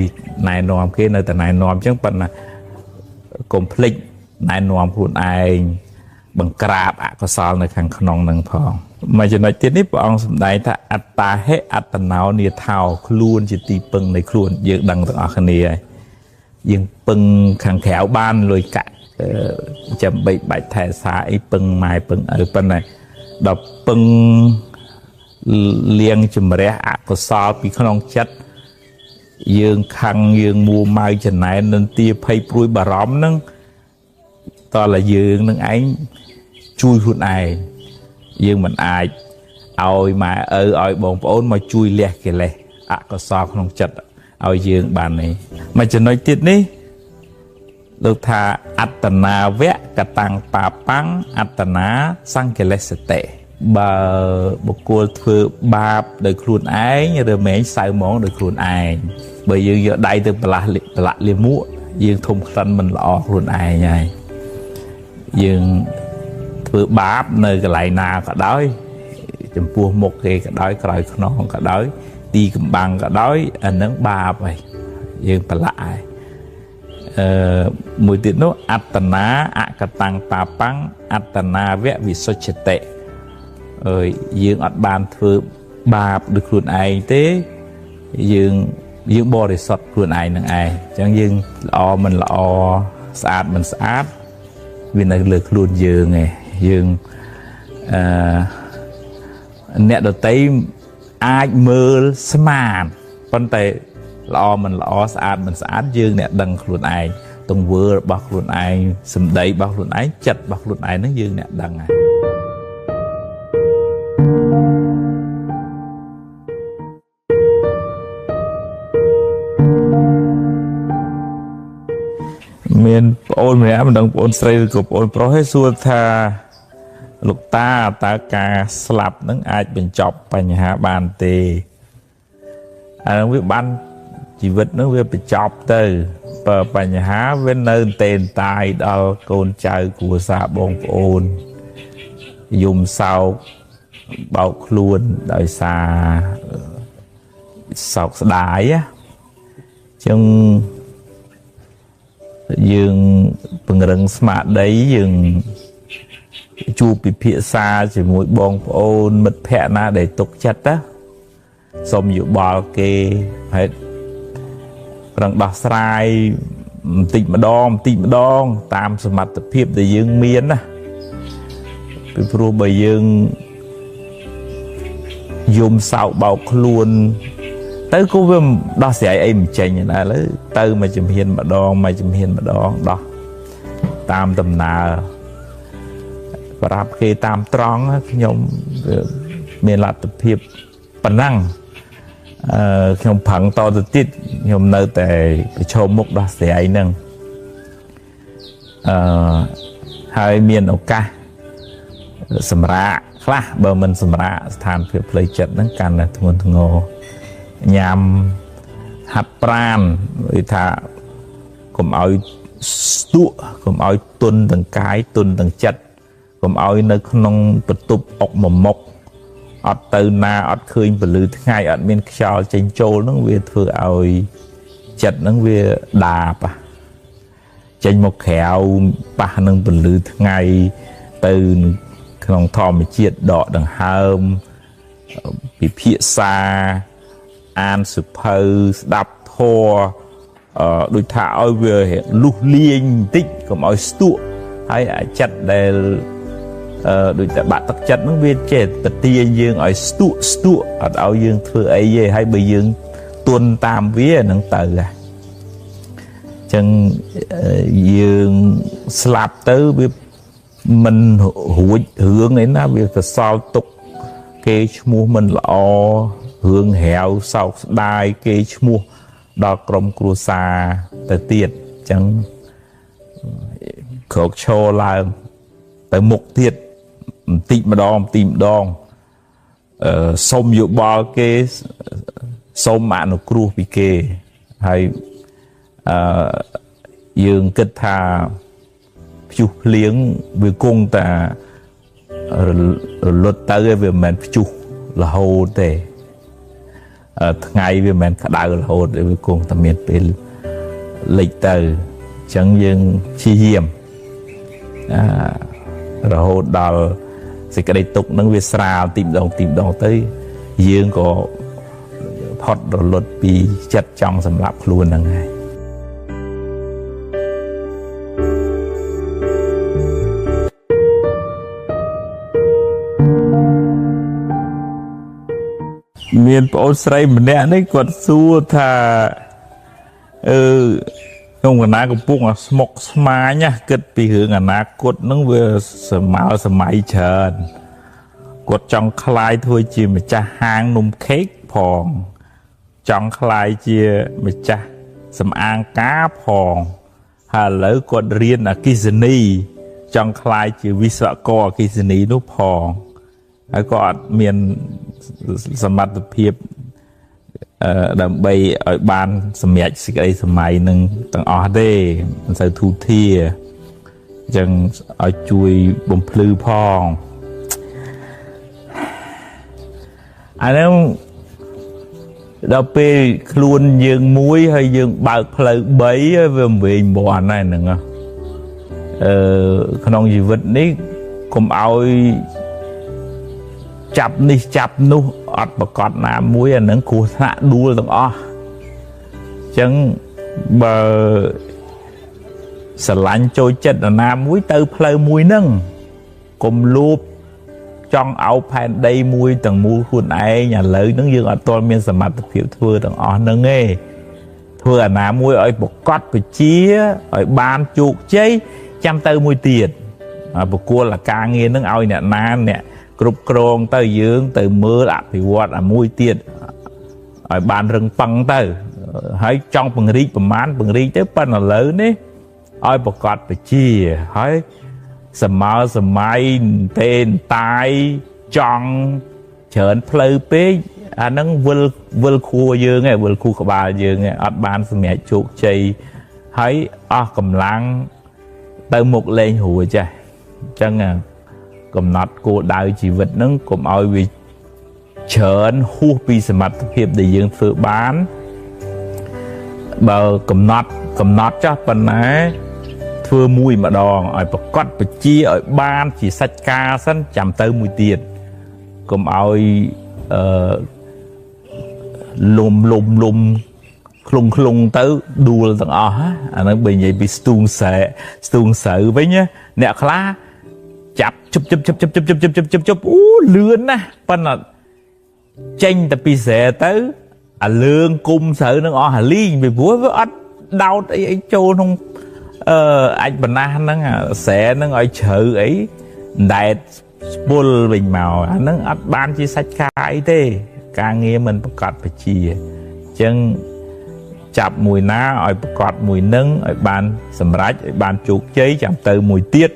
ណែនាំគេនៅតែណែនាំអញ្ចឹងប៉ុន្តែកុំភ្លេចណែនាំខ្លួនឯងបង្ក្រាបអកុសលនៅខាងក្នុងហ្នឹងផងមួយចំណុចទៀតនេះព្រះអង្គសម្ដែងថាអត្តាហិអត្តណោនិថោខ្លួនជាទីពឹងនៃខ្លួនយើងដឹងទាំងអស់គ្នាហើយយើងពឹងខាងក្រៅបានលុយកាក់ចាំបីបាច់ថែសារអីពឹងម៉ែពឹងឪប៉ុន្តែដល់ពឹងលៀងជំរះអកុសលពីក្នុងចិត្តយើងខឹងយើងមួម៉ៅចំណែននន្ទាភ័យព្រួយបារម្ភហ្នឹងតើយើងនឹងឯងជួយខ្លួនឯងយើងមិនអាចឲ្យម៉ែឪឲ្យបងប្អូនមកជួយលះកិលេសអកុសលក្នុងចិត្តឲ្យយើងបាននេះមួយចំណុចទៀតនេះលោកថាអត្តនាវៈកតាំងបាបាំងអត្តនាសង្កិលេសតិបើបុគ្គលធ្វើបាបដោយខ្លួនឯងឬមែងសៅហ្មងដោយខ្លួនឯងបើយើងយកដៃទៅប្រឡាក់លាមួកយើងធំក្លិនមិនល្អខ្លួនឯងហើយយើងធ្វើបាបនៅកន្លែងណាក៏ដោយចំពោះមុខគេក៏ដោយក្រោយខ្នងក៏ដោយទីកំបាំងក៏ដោយអានឹងបាបហើយយើងប្រឡាក់ហើយមួយទៀតនោះអត្តនាអកតាំងបាបាំងអត្តនាវៈវិសុទ្ធតិយើងអត់បានធ្វើបាបដោយខ្លួនឯងទេយើងបរិសុទ្ធខ្លួនឯងនឹងឯងអញ្ចឹងយើងល្អមិនល្អស្អាតមិនស្អាតវានៅលើខ្លួនយើងឯងយើងអ្នកដទៃអាចមើលស្មានប៉ុន្តែល្អមិនល្អស្អាតមិនស្អាតយើងអ្នកដឹងខ្លួនឯងទង្វើរបស់ខ្លួនឯងសម្ដីរបស់ខ្លួនឯងចិត្តរបស់ខ្លួនឯងហ្នឹងយើងអ្នកដឹងហើយមានប្អូនម្នាក់មិនដឹងប្អូនស្រីឬក៏ប្អូនប្រុសឯងសួរថាលោកតាតើការស្លាប់នឹងអាចបញ្ចប់បញ្ហាបានទេអានឹងវាបានជីវិតនឹងវាបញ្ចប់ទៅបើបញ្ហាវានៅតែតាយដល់កូនចៅគ្រួសារបងប្អូនយំសោកបោកខ្លួនដោយសារសោកស្ដាយចឹងយើងពង្រឹងស្មារតីយើង chu bị phía xa chỉ mũi bong ôn mật phẹ na để tục chặt á xong dụ bò kê hết rằng đọc sai tịnh mà đong tam sự mặt tập hiệp để dương miến á bị pro bởi dương dùng sao bọc luôn tới cô với đó sẽ em chênh là lấy từ mà chùm hiền mà đong đó tam tầm nào và rạp khi tam tròn nhóm miền lạc tập hiệp bản năng nhóm phẳng to tự tiết nhóm nơi tại châu mục đó sẽ ấy nâng hai miền ổ ca sầm rạ khá bờ mình sầm rạ than phiệp lấy chất nâng cằn là thôn ngô nhằm hạt pran vì thà cùng oi tụ cùng oi tuân từng cái tuân từng chất cùng oi nơi không bật tục ọc mộc ọt từ na ọt khơi bự lư ngày ọt miền châu trên châu nó về thừa oi chất nó về đà pa trên một khéo pa nó bự lư ngày từ không thò mà chiết đỏ đằng hơm bị phía xa an sự phơi đập thua đôi thả oi về lục liên tích còn oi stu hay chặt để đôi ta bạn tất chất nó biết chết tật tiên dương oi stu ở đâu dương thừa ấy về hay bây dương tuân tam vía nâng từ à chân dương slap tới biết mình hướng ấy nó việc phải sao tục cái mua mình là hướng hẹo sau đai cái mua đo cầm cua xa tới tiệt chẳng khẩu cho là tới mục tiệt tìm đòn xông dụ bao cái xông mạng nó cua bị kê hay dương kết thà chú liếng với cung ta luật tới về mình chú là hồ tề ngày về mình cả đời là hồ để với cung ta miệt về lịch từ chẳng dương chi hiểm rồi hồ đào thì cái đây tục nó về sao tìm đồng tới dương có thoát rồi luật bị chất trong sầm lạp luôn là ngày miền Bắc Sài mình nè đấy còn xua thà không có ná cũng buông à smok smai nhá kết bị hướng à ná cột nó vừa sầm máy chờn cột trong khai thôi chỉ mà cha hang nôm cake phòn trong khai chia mà cha sầm ăn cá phòn hà lỡ cột riêng à Kisini trong khai chỉ vi sạ co Kisini nó phòn hay cột miềnสมรรถเพียบដើម្បីឲ្យបានសម្រេចសេចក្តីសម័យនឹងទាំងអស់ទេមិនសូវធូរធារអញ្ចឹងឲ្យជួយបំភ្លឺផងអានោះដល់ពេលខ្លួនយើងមួយហើយយើងបើកផ្លូវ3ហើយវាមិនវិញបន់ហើយហ្នឹងក្នុងជីវិតនេះកុំឲ្យចាប់នេះចាប់នោះអត់ប្រកាសណាមួយអានឹងគ្រោះថ្នាក់ដួលទាំងអស់អញ្ចឹងបើស្រឡាញ់ចូលចិត្តណាមួយទៅផ្លូវមួយហ្នឹងកុំលូបចង់ឲ្យផែនដីមួយទាំងមូលខ្លួនឯងឥឡូវហ្នឹងយើងអត់ទាន់មានសមត្ថភាពធ្វើទាំងអស់ហ្នឹងទេធ្វើអាណាមួយឲ្យប្រកាសពជាឲ្យបានជោគជ័យចាំទៅមួយទៀតប្រគល់អាការងារហ្នឹងឲ្យអ្នកណាអ្នកគ្រប់គ្រងទៅយើងទៅមើលអភិវឌ្ឍអាមួយទៀតឲ្យបានរឹងប៉ឹងទៅហើយចង់ពង្រីកប្រមាណពង្រីកទៅប៉ុន្តែឥឡូវនេះឲ្យប្រកាសពជាហើយសម័យទេតាយចង់ច្រើនផ្លូវពេកអាហ្នឹងវិលខួរយើងឯងវិលខួរក្បាលយើងឯងអត់បានសម្រេចជោគជ័យហើយអស់កម្លាំងទៅមុខលេងរួចចាស់អញ្ចឹងកំណត់គោលដៅជីវិតហ្នឹងកុំឲ្យវាច្រើនហួសពីសមត្ថភាពដែលយើងធ្វើបានបើកំណត់ចាស់ប៉ុណ្ណាធ ធ្វើមួយម្ដងឲ្យប្រកាសបជាឲ្យបានជាសាច់ការសិនចាំទៅមួយទៀតកុំឲ្យលុំខ្លុងទៅដួលទាំងអស់អាហ្នឹងបើនិយាយពីស្ទូងស្រូវវិញអ្នកខ្លះចាប់ជប់អូលឿនណាស់ប៉ុន្តែចេញតែពីស្រែទៅអាលើងគុំស្រូវនឹងអស់អាលីងពីព្រោះវាអត់ដោតអីចូលក្នុងអាចបណ្ណាហ្នឹងស្រែហ្នឹងឲ្យជ្រៅអីដែតស្ពុលវិញមកអាហ្នឹងអត់បានជាសាច់ការអីទេការងារមិនប្រកបបជាអញ្ចឹងចាប់មួយណាឲ្យប្រកបមួយនឹងឲ្យបានសម្រេចឲ្យបានជោគជ័យចាំទៅមួយទៀត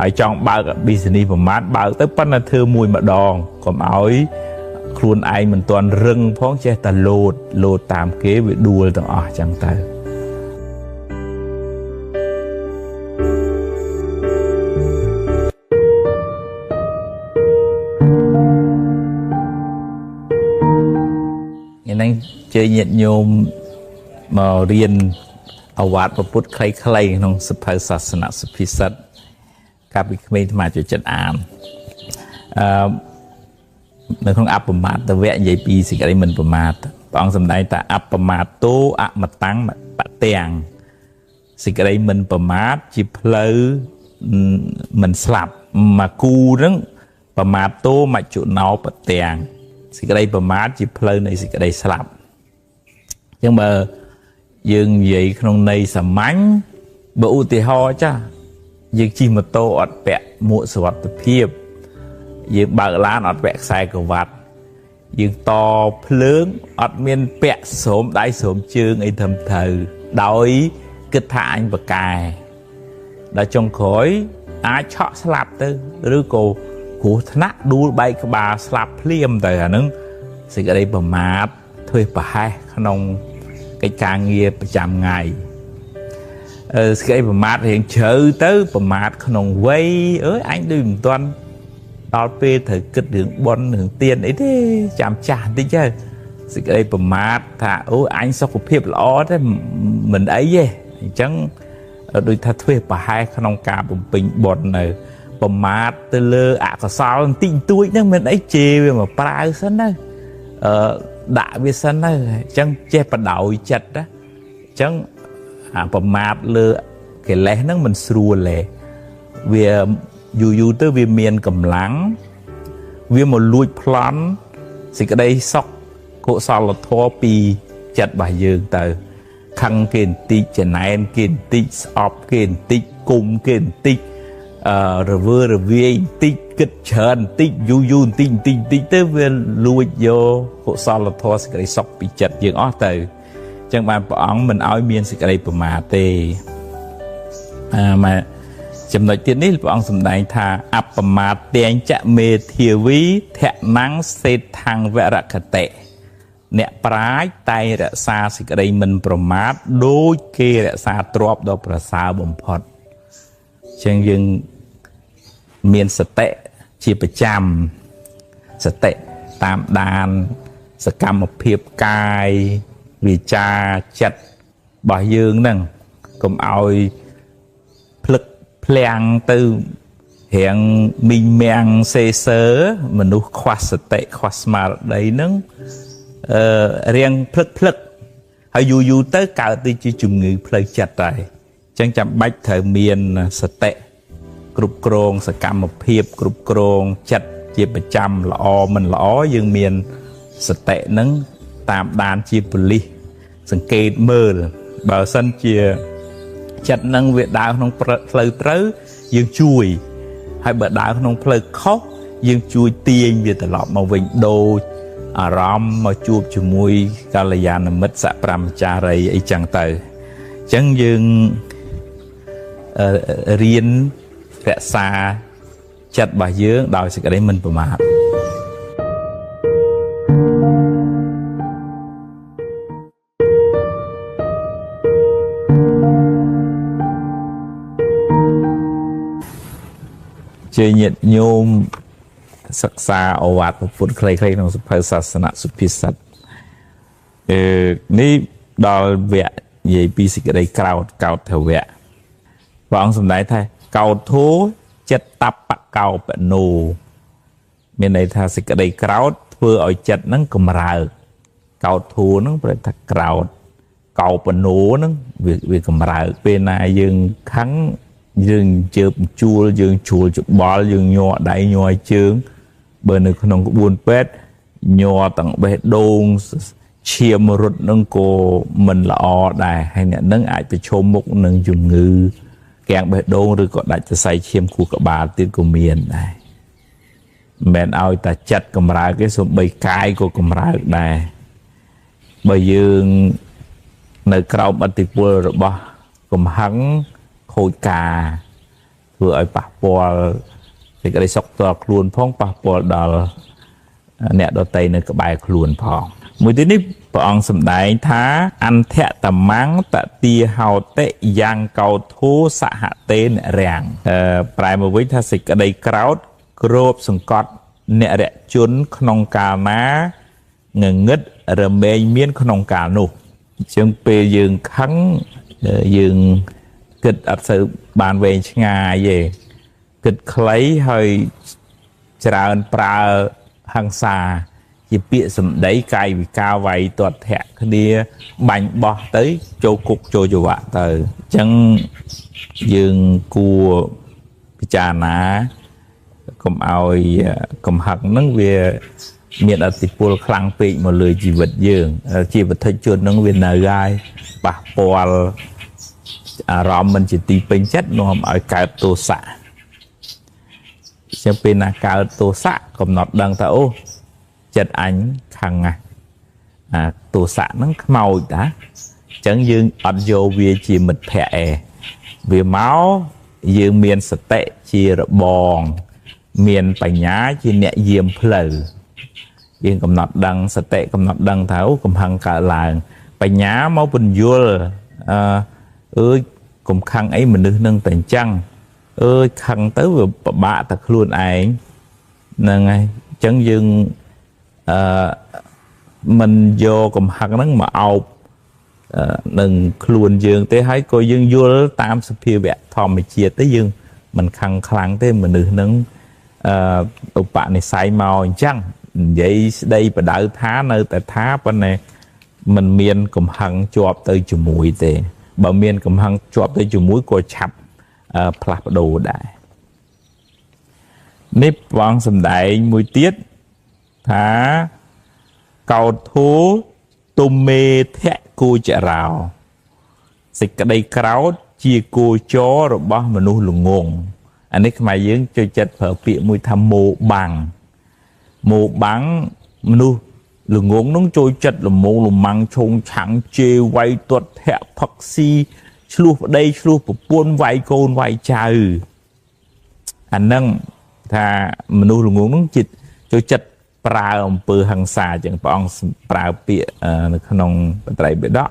ហើយចង់បើក business ប្រមាណបើកទៅប៉ុន្តែធ្វើមួយម្ដងកុំឲ្យខ្លួនឯងមិនទាន់រឹងផងចេះតែលោតតាមគេវាដួលទាំងអស់ចឹងទៅហ្នឹងជើញញាតិញោមមករៀនអវាទពុទ្ធខ្លីៗក្នុងសភៅសាសនសុភិសិទ្ធកាលពីក្មេងអាត្មាចូលចិត្តអាននៅក្នុងអបមាទវៈនិយាយពីសេចក្តីមិនប្រមាទព្រះអង្គសម្ដែងថាអបមាទោអមតាំងបទាំងសេចក្តីមិនប្រមាទជាផ្លូវមិនស្លាប់មកគូហ្នឹងប្រមាទោមច្ចុណោបទាំងសេចក្តីប្រមាទជាផ្លូវនៃសេចក្តីស្លាប់អញ្ចឹងបើយើងនិយាយក្នុងន័យសាមញ្ញបើឧទាហរណ៍ចាយើងជិះម៉ូតូអត់ពាក់មួកសុវត្ថិភាពយើងបើកឡានអត់ពាក់ខ្សែក្រវ៉ាត់យើងតភ្លើងអត់មានពាក់ស្រោមដៃស្រោមជើងអីត្រឹមត្រូវដោយគិតថាអញបកែដល់ចុងក្រោយអាចឆក់ស្លាប់ទៅឬក៏គ្រោះថ្នាក់ដួលបែកក្បាលស្លាប់ភ្លាមទៅអាហ្នឹងសេចក្តីប្រមាទធ្វើប្រហែសក្នុងកិច្ចការងារប្រចាំថ្ងៃសេចក្តីប្រមាទរៀងជ្រៅទៅប្រមាទក្នុងវ័យអើយអញដូចមិនទាន់ដល់ពេលត្រូវគិតរឿងបុណ្យរឿងទានអីទេចាំចាស់បន្តិចទៅសេចក្តីប្រមាទថាអូអញសុខភាពល្អទេមិនអីទេអញ្ចឹងដូចថាធ្វើប្រហែសក្នុងការបំពេញបុណ្យនៅប្រមាទទៅលើអកុសលបន្តិចបន្តួចហ្នឹងមិនអីជេរវាមកប្រើសិនទៅដាក់វាសិនទៅអញ្ចឹងចេះបដោយចិត្តណាអញ្ចឹងអាប្រមាទលើកិលេសហ្នឹងមិនស្រួលទេវាយូរទៅវាមានកម្លាំងវាមកលួចប្លន់សេចក្តីសុខកុសលធម៌ពីចិត្តរបស់យើងទៅខឹងគេបន្តិចចំណែនគេបន្តិចស្អប់គេបន្តិចគុំគេបន្តិចរវើរវាយបន្តិចគិតច្រើនបន្តិចយូរបន្តិចទៅវាលួចយកកុសលធម៌សេចក្តីសុខពីចិត្តយើងអស់ទៅអញ្ចឹងបានព្រះអង្គមិនឲ្យមានសេចក្តីប្រមាទទេមកចំណុចទៀតនេះព្រះអង្គសម្ដែងថាអបមាទតែងចមេធាវីធនាំងសេដ្ឋังវរកតិអ្នកប្រាជ្ញតែងរក្សាសេចក្តីមិនប្រមាទដូចគេរក្សាទ្រព្យដ៏ប្រសើរបំផុតអញ្ចឹងយើងមានសតិជាប្រចាំសតិតាមដានសកម្មភាពកាយវាចាចិត្តរបស់យើងហ្នឹងកុំឲ្យភ្លឹកភ្លាំងទៅរៀងមីងមាំងសេសើមនុស្សខ្វះសតិខ្វះស្មារតីហ្នឹងរៀងភ្លឹកហើយយូរទៅកើតទៅជាជំងឺផ្លូវចិត្តដែរអញ្ចឹងចាំបាច់ត្រូវមានសតិគ្រប់គ្រងសកម្មភាពគ្រប់គ្រងចិត្តជាប្រចាំល្អមិនល្អយើងមានសតិហ្នឹងតាមដានជាប៉ូលីសសង្កេតមើលបើសិនជាចិត្តហ្នឹងវាដើរក្នុងផ្លូវត្រូវយើងជួយហើយបើដើរក្នុងផ្លូវខុសយើងជួយទាញវាត្រឡប់មកវិញដូចអារម្មណ៍មកជួបជាមួយកាលយានមិត្តសប្រមចារីអីចឹងទៅអញ្ចឹងយើងរៀនរក្សាចិត្តរបស់យើងដោយសេចក្តីមិនប្រមាទជាញាតិញោមសិក្សាអវាទពុទ្ធខ្លីៗក្នុងសភៅសាសនសុភិសិទ្ធនេះដល់វគ្គនិយាយពីសេចក្តីក្រោតកោតធវៈ បងសំដែងថាកោធូចិត្តតបកោបណូមានន័យថាសេចក្តីក្រោធធ្វើឲ្យចិត្តហ្នឹងកម្រើកកោធូហ្នឹងប្រែថាក្រោធកោបណូហ្នឹងវាកម្រើកពេលណាយើងខឹងយើងជើបជួលយើងជួលច្បល់យើងញ័រដៃញ័រជើងបើនៅក្នុងក្បួនពេទ្យញ័រទាំងបេះដូងឈាមរត់នឹងក៏មិនល្អដែរហើយអ្នកនឹងអាចប្រឈមមុខនឹងជំងឺកាំងបេះដូងឬក៏ដាច់សរសៃឈាមខួរក្បាលទៀតក៏មានដែរមិនមែនឲ្យតែចិត្តកម្រើកទេសូម្បីកាយក៏កម្រើកដែរបើយើងនៅក្រោមឥទ្ធិពលរបស់កំហឹងខូចការធ្វើឲ្យប៉ះពាល់សេចក្តីសុខផ្ទាល់ខ្លួនផងប៉ះពាល់ដល់អ្នកដទៃនៅក្បែរខ្លួនផងមួយទៀតនេះព្រះអង្គសម្ដែងថាអន្ធតមង្សតទាហោតិយ៉ាងកោធូសហតេនរាំងប្រែមកវិញថាសេចក្តីក្រោធគ្របសង្កត់អ្នករជនក្នុងកាលណាងងឹតរមែងមានក្នុងកាលនោះអញ្ចឹងពេលយើងខឹងយើងគិតអត់សូវបានវែងឆ្ងាយទេគិតខ្លីហើយច្រើនប្រើហិង្សាជាពាក្យសម្ដីកាយវិការវាយទាត់ធាក់គ្នាបាញ់បោះទៅចូលគុកចូលចង្វាក់ទៅអញ្ចឹងយើងគួរពិចារណាកុំឲ្យកំហឹងហ្នឹងវាមានឥទ្ធិពលខ្លាំងពេកមកលើជីវិតយើងជាវត្ថុជនហ្នឹងវានៅហើយប៉ះពាល់អារម្មណ៍មិនជាទីពេញចិត្តនាំឲ្យកើតទោសៈចាំពេលណាកើតទោសៈកំណត់ដឹងថាអូចិត្តអញខឹងណាស់ទោសៈហ្នឹងខ្មោចតាអញ្ចឹងយើងអត់យកវាជាមិត្តភក្តិវាមកយើងមានសតិជារបងមានបញ្ញាជាអ្នកយាមផ្លូវយើងកំណត់ដឹងសតិកំណត់ដឹងថាអូកំហឹងកើតឡើងបញ្ញាមកពន្យល់អើយកំខឹងអីមនុស្សនឹងតែអញ្ចឹងអើយខឹងទៅវាពិបាកតែខ្លួនឯងហ្នឹងហើយអញ្ចឹងយើងមិនយកកំហឹងហ្នឹងមកអោបនឹងខ្លួនយើងទេហើយក៏យើងយល់តាមសភាវៈធម្មជាតិទេយើងមិនខឹងខ្លាំងទេមនុស្សហ្នឹងឧបនិស្ស័យមកអញ្ចឹងនិយាយស្ដីបដៅថានៅតែថាប៉ុន្តែมันមានកំហឹងជាប់ទៅជាមួយទេបើមានកំហឹងជាប់ទៅជាមួយក៏ឆាប់ផ្លាស់ប្ដូរដែរនេះព្រះអង្គសម្ដែងមួយទៀតថាកោធូទុំមេធៈគូចរោសេចក្តីក្រោធជាគោចររបស់មនុស្សល្ងងអានេះខ្មែរយើងចូលចិត្តប្រើពាក្យមួយថាម៉ូបាំងមនុស្សល្ងងនោះចូលចិត្តលមងលម៉ាំងឆុងឆាំងជេរវាយទាត់ធាក់ផឹកស៊ីឆ្លោះប្តីឆ្លោះប្រពន្ធវាយកូនវាយចៅអាហ្នឹងថាមនុស្សល្ងងនោះចូលចិត្តប្រើអំពើហិង្សាចឹងព្រះអង្គប្រើពាក្យនៅក្នុងបត្រៃបិដក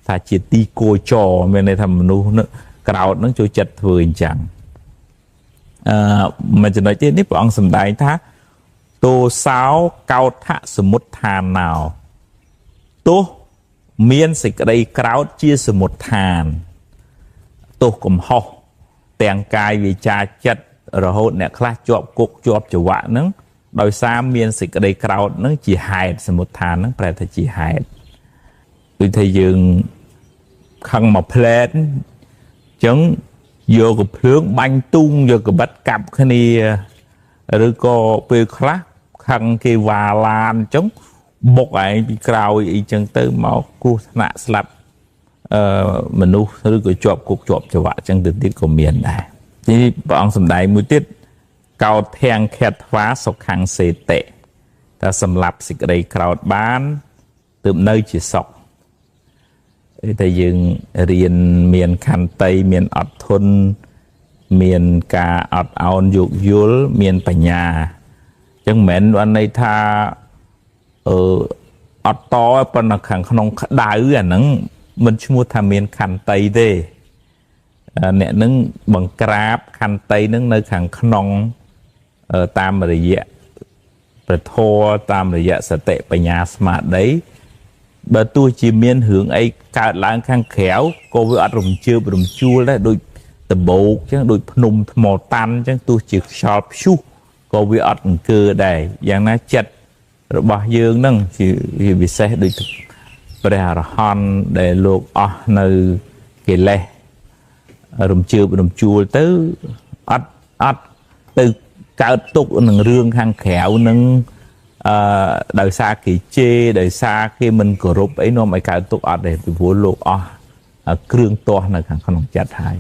ថាជាទីគោចរមានន័យថាមនុស្សក្រោតនឹងចូលចិត្តធ្វើអញ្ចឹងមួយចំណុចទៀតនេះព្រះអង្គសម្ដែងថាទោសោកោថសមុទ្ឋានោទោសមានសេចក្តីក្រោធជាសមុទ្ឋានទោសកំហុសទាំងកាយវាចាចិត្តរហូតអ្នកខ្លះជាប់គុកជាប់ចង្វាក់ហ្នឹងដោយសារមានសេចក្តីក្រោធហ្នឹងជាហេតុសមុទ្ឋានហ្នឹងប្រែថាជាហេតុដូចថាយើងខឹងមកផ្លែតអញ្ចឹងយកកំភ្លើងបាញ់ទូងយកកបិតកាប់គ្នាឬក៏ពេលខ្លះខឹងគេវ៉ាឡានអញ្ចឹងបុកឯងពីក្រោយអីចឹងទៅមកគ្រោះថ្នាក់ស្លាប់មនុស្សឬក៏ជាប់គុកជាប់ចង្វាក់អញ្ចឹងទៅទៀតក៏មានដែរនេះព្រះអង្គសម្ដែងមួយទៀតកោធាំងខេតថ្វាសុខੰសេតិតែសម្រាប់សេចក្តីក្រោធបានទើបនៅជាសុខតែយើងរៀនមានខន្តីមានអត់ធន់មានការអត់ឱនយោគយល់មានបញ្ញាអញ្ចឹងមិនមែនន័យថាអត់តប៉ុន្តែខាងក្នុងក្តៅអាហ្នឹងមិនឈ្មោះថាមានខន្តីទេអ្នកនឹងបង្ក្រាបខន្តីនឹងនៅខាងក្នុងតាមរយៈព្រះធម៌តាមរយៈសតិបញ្ញាស្មារតីបើទោះជាមានរឿងអីកើតឡើងខាងក្រៅក៏វាអត់រំជើបរំជួលដែរដូច តបោកចឹងដូចភ្នំថ្មតាន់ចឹងទោះជាខ្យល់ព្យុះក៏វាអត់អង្គើដែរយ៉ាងណាចិត្តរបស់យើងនឹងជាពិសេសដូចព្រះអរហន្តដែលលោកអស់នៅកិលេសរំជើបរំជួលទៅអត់ទៅកើតទុកនឹងរឿងខាងក្រៅនឹងដោយសារគេជេរដោយសារគេមិនគោរពអីនាំឲ្យកើតទុកអត់ទេពីព្រោះលោកអស់គ្រឿងទាស់នៅខាងក្នុងចិត្តហើយ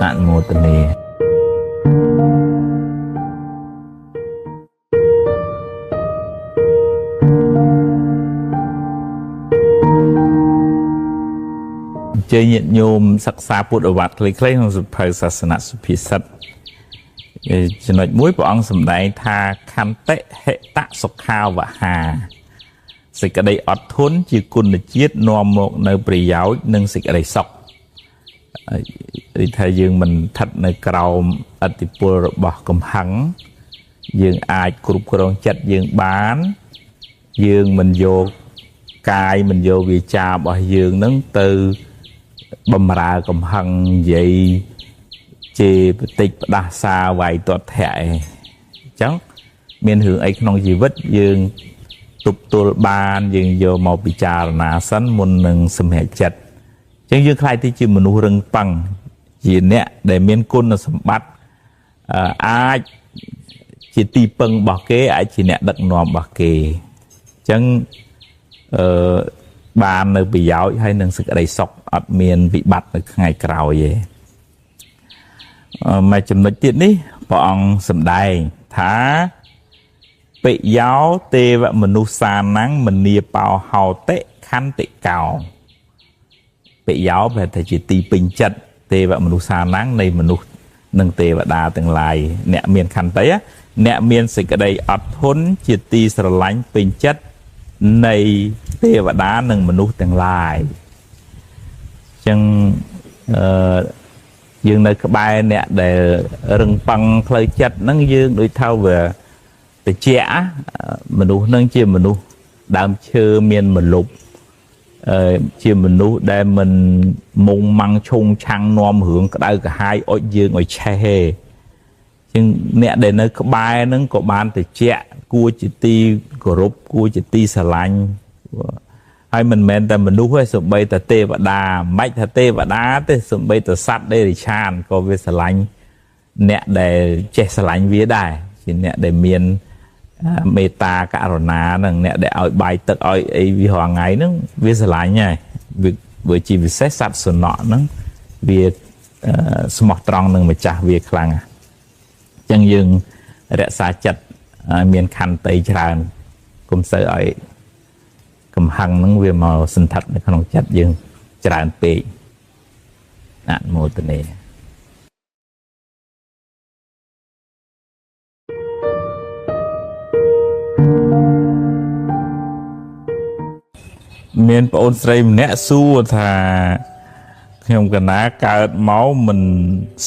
អនុមោទនាជ័យញាតិញោមសិក្សាពុទ្ធវត្តខ្លីៗក្នុងសភៅសាសនសុភាសិតចំណុចមួយព្រះអង្គសម្ដែងថាខន្តិហិតសុខាវហាសេចក្តីអត់ធន់ជាគុណជាតិនាំមកនៅប្រយោជន៍និងសេចក្តីសុខដូចថាយើងមិនស្ថិតនៅក្រោមឥទ្ធិពលរបស់កំហឹងយើងអាចគ្រប់គ្រងចិត្តយើងបានយើងមិនយកកាយមិនយកវាចារបស់យើងនឹងទៅបំរើកំហឹងនិយាយជេរបតិចផ្ដាសាវាយទាត់ធាក់អីអញ្ចឹងមានរឿងអីក្នុងជីវិតយើងទប់ទល់បានយើងយកមកពិចារណាសិនមុននឹងសម្រេចចិត្តអញ្ចឹងយើងខ្លាចទៅជាមនុស្សរឹងប៉ឹងជាអ្នកដែលមានគុណសម្បត្តិអាចជាទីពឹងរបស់គេអាចជាអ្នកដឹកនាំរបស់គេអញ្ចឹងបាននៅប្រយោជន៍ហើយនឹងសេចក្តីសុខអត់មានវិបត្តិនៅថ្ងៃក្រោយទេមួយចំណុចទៀតនេះព្រះអង្គសម្ដែងថាពិយោទេវមនុស្សសានំមនីបោហោតិខន្តិកោពិយោប្រែថាជាទីពេញចិត្តទេវមនុស្សសានំនៃមនុស្សនិងទេវតាទាំងឡាយអ្នកមានខន្តិអ្នកមានសេចក្តីអត់ធន់ជាទីស្រឡាញ់ពេញចិត្តនៃទេវតានិងមនុស្សទាំងឡាយអញ្ចឹងយើងនៅក្បែរអ្នកដែលរឹងប៉ឹងផ្លូវចិត្តហ្នឹងយើងដូចថាវាតិចមនុស្សហ្នឹងជាមនុស្សដើមឈើមានមលុបជាមនុស្សដែលមិនមុងម៉ាំងឈុងឆាំងនាំរឿងក្តៅក្រហាយអុចយើងឲ្យឆេះទេជាងអ្នកដែលនៅក្បែរហ្នឹងក៏បានតិចគួរជាទីគោរពគួរជាទីស្រឡាញ់ហើយមិនមែនតែមនុស្សទេសូម្បីតែទេវតាមិនថាទេវតាទេសូម្បីតែសត្វដេរិឆានក៏វាស្រឡាញ់អ្នកដែលចេះស្រឡាញ់វាដែរជាអ្នកដែលមានមេត្តាករុណាហ្នឹងអ្នកដែលឲ្យបាយទឹកឲ្យអីវារាល់ថ្ងៃហ្នឹងវាស្រឡាញ់ហើយវាជាពិសេសសត្វសំណក់ហ្នឹងវាស្មោះត្រង់នឹងម្ចាស់វាខ្លាំងអញ្ចឹងយើងរក្សាចិត្តមានខន្តីច្រើនកុំសូវឲ្យកំហឹងហ្នឹងវាមកសន្ធិដ្ឋនៅក្នុងចិត្តយើងច្រើនពេកអនុមោទនាមានប្អូនស្រីម្នាក់សួរថាខ្ញុំកណាកើតមកមិន